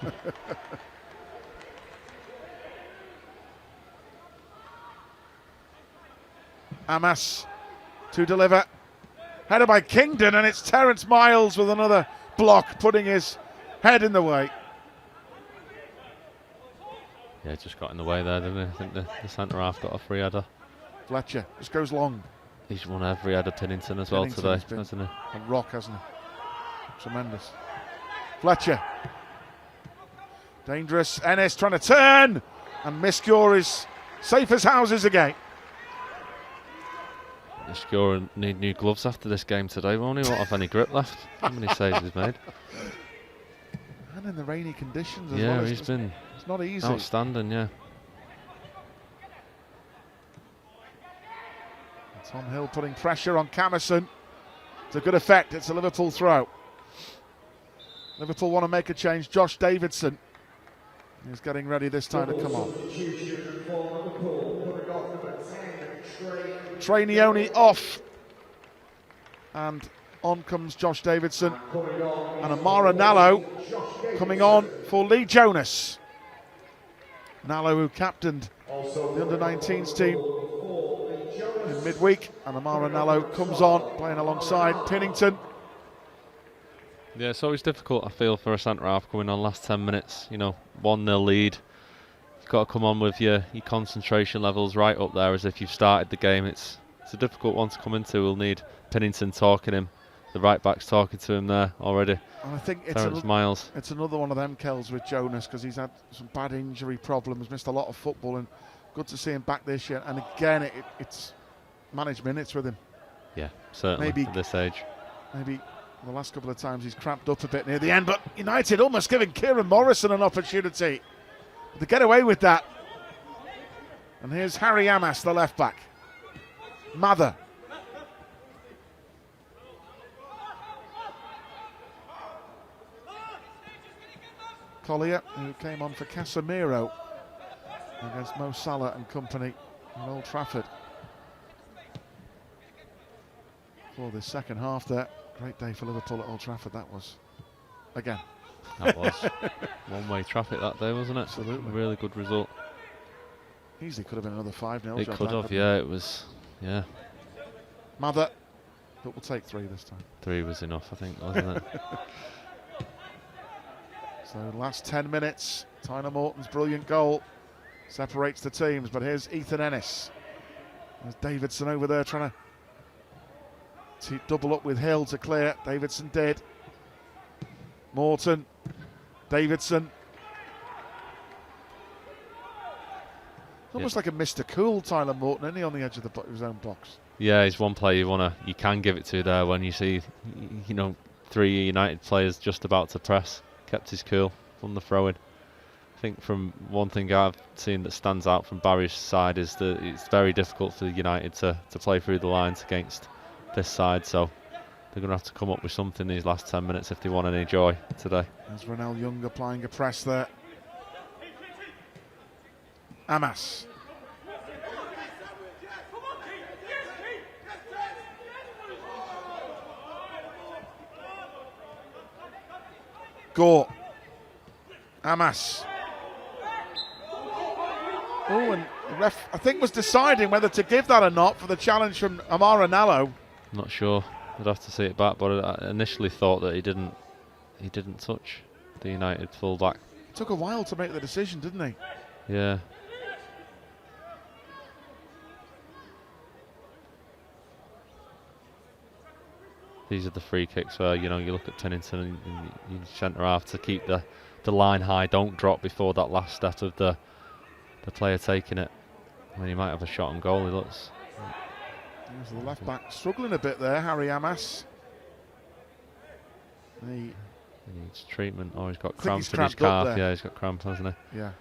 [SPEAKER 1] Amas to deliver. Headed by Kingdon, and it's Terence Miles with another block, putting his head in the way.
[SPEAKER 2] Yeah, just got in the way there, didn't he? I think the centre-half got a free header.
[SPEAKER 1] Fletcher just goes long.
[SPEAKER 2] He's won every header, Pennington as well today, hasn't he?
[SPEAKER 1] A rock, hasn't he? Tremendous. Fletcher. Dangerous. Ennis trying to turn. And Miscure is safe as houses again.
[SPEAKER 2] Miscure need new gloves after this game today, won't he? Won't have any grip left. How many saves he's made?
[SPEAKER 1] And in the rainy conditions as
[SPEAKER 2] yeah,
[SPEAKER 1] well.
[SPEAKER 2] It's
[SPEAKER 1] not easy.
[SPEAKER 2] Outstanding, yeah.
[SPEAKER 1] Tom Hill putting pressure on Camerson. It's a good effect. It's a Liverpool throw. Liverpool want to make a change. Josh Davidson is getting ready this time to come on. Trainioni off. And on comes Josh Davidson. And Amara Nallo coming on for Lee Jonas. Nallo, who captained the under-19s team in midweek, and Amara Nallo comes on playing alongside Pennington.
[SPEAKER 2] Yeah, it's always difficult, I feel, for a centre-half coming on last 10 minutes. You know, 1-0 lead. You've got to come on with your concentration levels right up there as if you've started the game. It's a difficult one to come into. We'll need Pennington talking him, the right-backs talking to him there already.
[SPEAKER 1] And I think
[SPEAKER 2] Miles.
[SPEAKER 1] It's another one of them, Kells, with Jonas, because he's had some bad injury problems, missed a lot of football, and good to see him back this year. And again, it's managed minutes with him.
[SPEAKER 2] Yeah, certainly
[SPEAKER 1] maybe
[SPEAKER 2] at this age.
[SPEAKER 1] Maybe the last couple of times he's cramped up a bit near the end, but United almost giving Kieran Morrison an opportunity to get away with that. And here's Harry Amas, the left back. Mather. Collier, who came on for Casemiro against Mo Salah and company at Old Trafford. For the second half there. Great day for Liverpool at Old Trafford, that was. Again.
[SPEAKER 2] That was one-way traffic that day, wasn't it?
[SPEAKER 1] Absolutely.
[SPEAKER 2] Really good result.
[SPEAKER 1] Easily could have been another 5-0.
[SPEAKER 2] It could have, yeah, it was, yeah.
[SPEAKER 1] Mather, but we'll take 3 this time.
[SPEAKER 2] 3 was enough, I think, wasn't it?
[SPEAKER 1] So last 10 minutes, Tyler Morton's brilliant goal separates the teams, but here's Ethan Ennis. There's Davidson over there trying to double up with Hill to clear. Davidson did. Morton, Davidson. Almost like a Mr. Cool, Tyler Morton, isn't he, on the edge of his own box?
[SPEAKER 2] Yeah, he's one player you can give it to there when you see, 3 United players just about to press. Kept his cool, won the throw-in. think from one thing I've seen that stands out from Barry's side is that it's very difficult for United to play through the lines against this side, so they're going to have to come up with something these last 10 minutes if they want any joy today.
[SPEAKER 1] There's Ronell Young applying a press there. Amas. Gore. Amas. Oh, and the ref, I think, was deciding whether to give that or not for the challenge from Amara Nallo.
[SPEAKER 2] Not sure. I'd have to see it back, but I initially thought that he didn't touch the United full-back.
[SPEAKER 1] It took a while to make the decision, didn't he?
[SPEAKER 2] Yeah. These are the free kicks where, you know, you look at Pennington and you centre half to keep the line high, don't drop before that last step of the player taking it. I mean, he might have a shot on goal, he looks.
[SPEAKER 1] There's the left back struggling a bit there, Harry Amas.
[SPEAKER 2] He needs treatment, or he's got
[SPEAKER 1] I think
[SPEAKER 2] cramp
[SPEAKER 1] he's
[SPEAKER 2] in his
[SPEAKER 1] cramped up
[SPEAKER 2] calf.
[SPEAKER 1] there.
[SPEAKER 2] Yeah, he's got cramp, hasn't he?
[SPEAKER 1] Yeah.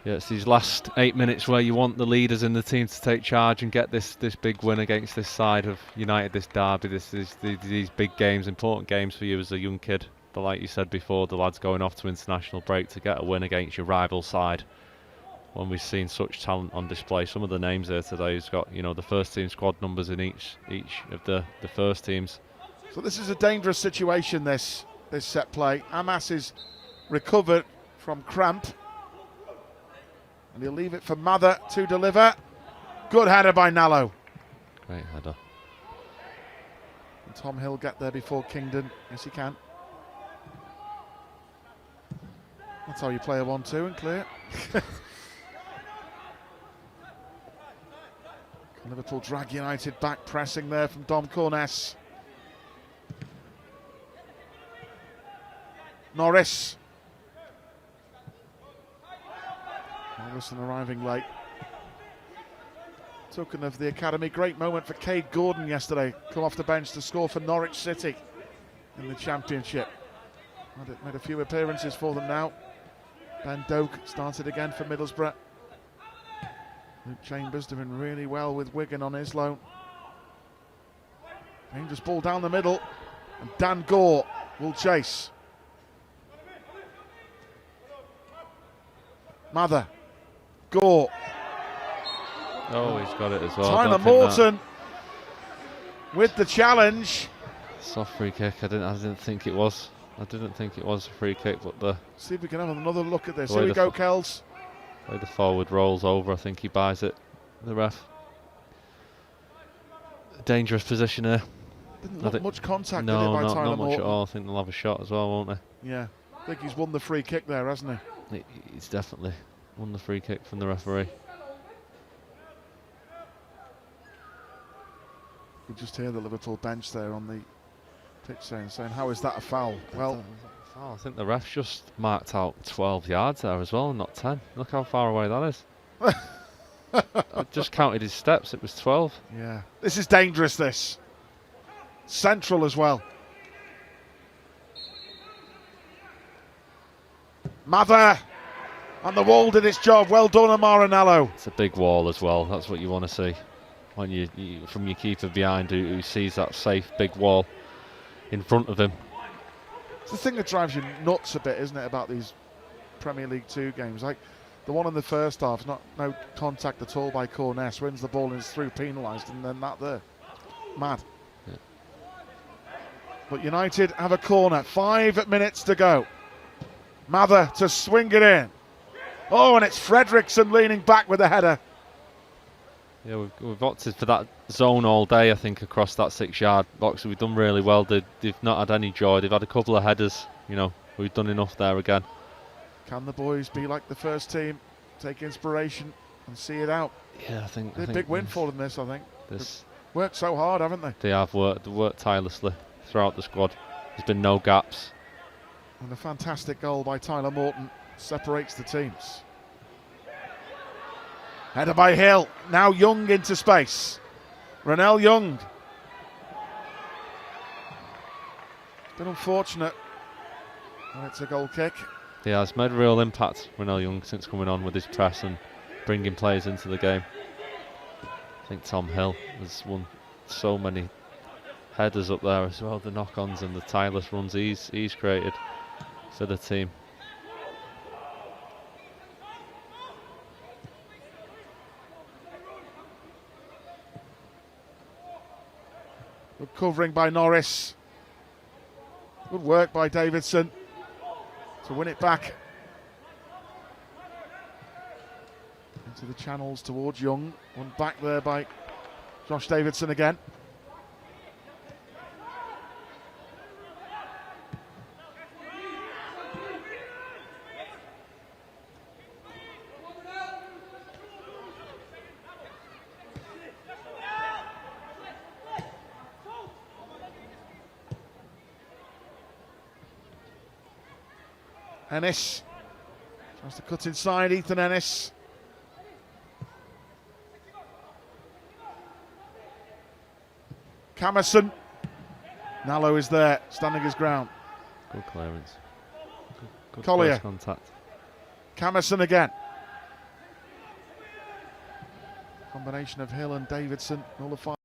[SPEAKER 2] Yeah, it's these last 8 minutes where you want the leaders in the team to take charge and get this big win against this side of United, this derby, these big games, important games for you as a young kid. But like you said before, the lads going off to international break to get a win against your rival side. When we've seen such talent on display, some of the names there today who's got, you know, the first team squad numbers in each of the first teams.
[SPEAKER 1] So this is a dangerous situation, this set play. Amas is recovered from cramp. And he'll leave it for Mather to deliver. Good header by Nallo.
[SPEAKER 2] Great header.
[SPEAKER 1] Can Tom Hill get there before Kingdon? Yes, he can. That's how you play a 1-2 and clear. Liverpool drag United back, pressing there from Dom Corness. Norris. Morrison arriving late. Token of the academy. Great moment for Cade Gordon yesterday. Come off the bench to score for Norwich City in the Championship. Made a few appearances for them now. Ben Doak started again for Middlesbrough. Luke Chambers doing really well with Wigan on his loan. Dangerous ball down the middle. And Dan Gore will chase. Mather. Gore.
[SPEAKER 2] Oh, he's got it as well.
[SPEAKER 1] Tyler Morton with the challenge.
[SPEAKER 2] Soft free kick. I didn't think it was. I didn't think it was a free kick, but
[SPEAKER 1] See if we can have another look at this.
[SPEAKER 2] The way
[SPEAKER 1] Here we go, Kells.
[SPEAKER 2] the way the forward rolls over, I think he buys it. The ref. Dangerous position here.
[SPEAKER 1] Didn't look much contact,
[SPEAKER 2] No,
[SPEAKER 1] did it, by Tyler
[SPEAKER 2] not much
[SPEAKER 1] Morton?
[SPEAKER 2] at all. I think they'll have a shot as well, won't they?
[SPEAKER 1] Yeah, I think he's won the free kick there, hasn't he?
[SPEAKER 2] He's definitely won the free kick from the referee.
[SPEAKER 1] You just hear the Liverpool bench there on the pitch saying, how is that a foul? Well,
[SPEAKER 2] I think the ref's just marked out 12 yards there as well, not 10. Look how far away that is. I just counted his steps, it was 12.
[SPEAKER 1] yeah, this is dangerous, this. Central as well. Mather, and the wall did its job. Well done, Amara Nallo.
[SPEAKER 2] It's a big wall as well, that's what you want to see. When you from your keeper behind who sees that safe big wall in front of him.
[SPEAKER 1] It's the thing that drives you nuts a bit, isn't it, about these Premier League 2 games? Like the one in the first half, no contact at all by Corness, wins the ball and is through, penalised, and then that there. Mad.
[SPEAKER 2] Yeah.
[SPEAKER 1] But United have a corner, 5 minutes to go. Mather to swing it in. Oh, and it's Fredrickson leaning back with a header.
[SPEAKER 2] Yeah, we've opted for that zone all day, I think, across that 6-yard box. We've done really well. They've not had any joy. They've had a couple of headers. You know, we've done enough there again.
[SPEAKER 1] Can the boys be like the first team, take inspiration and see it out?
[SPEAKER 2] Yeah, I think.
[SPEAKER 1] A big win for them, this, I think.
[SPEAKER 2] This
[SPEAKER 1] Worked so hard, haven't they?
[SPEAKER 2] They have worked tirelessly throughout the squad. There's been no gaps.
[SPEAKER 1] And a fantastic goal by Tyler Morton separates the teams. Header by Hill. Now Young into space. Ronell Young. It's been unfortunate. And it's a goal kick.
[SPEAKER 2] He has made a real impact, Renell Young, since coming on with his press and bringing players into the game. I think Tom Hill has won so many headers up there as well, the knock-ons and the tireless runs he's created for the team.
[SPEAKER 1] Good covering by Norris. Good work by Davidson to win it back into the channels towards Young. One back there by Josh Davidson again. Ennis tries to cut inside, Ethan Ennis. Camerson. Nallo is there, standing his ground.
[SPEAKER 2] Good clearance. Good
[SPEAKER 1] Collier.
[SPEAKER 2] first contact.
[SPEAKER 1] Camerson again. Combination of Hill and Davidson nullified.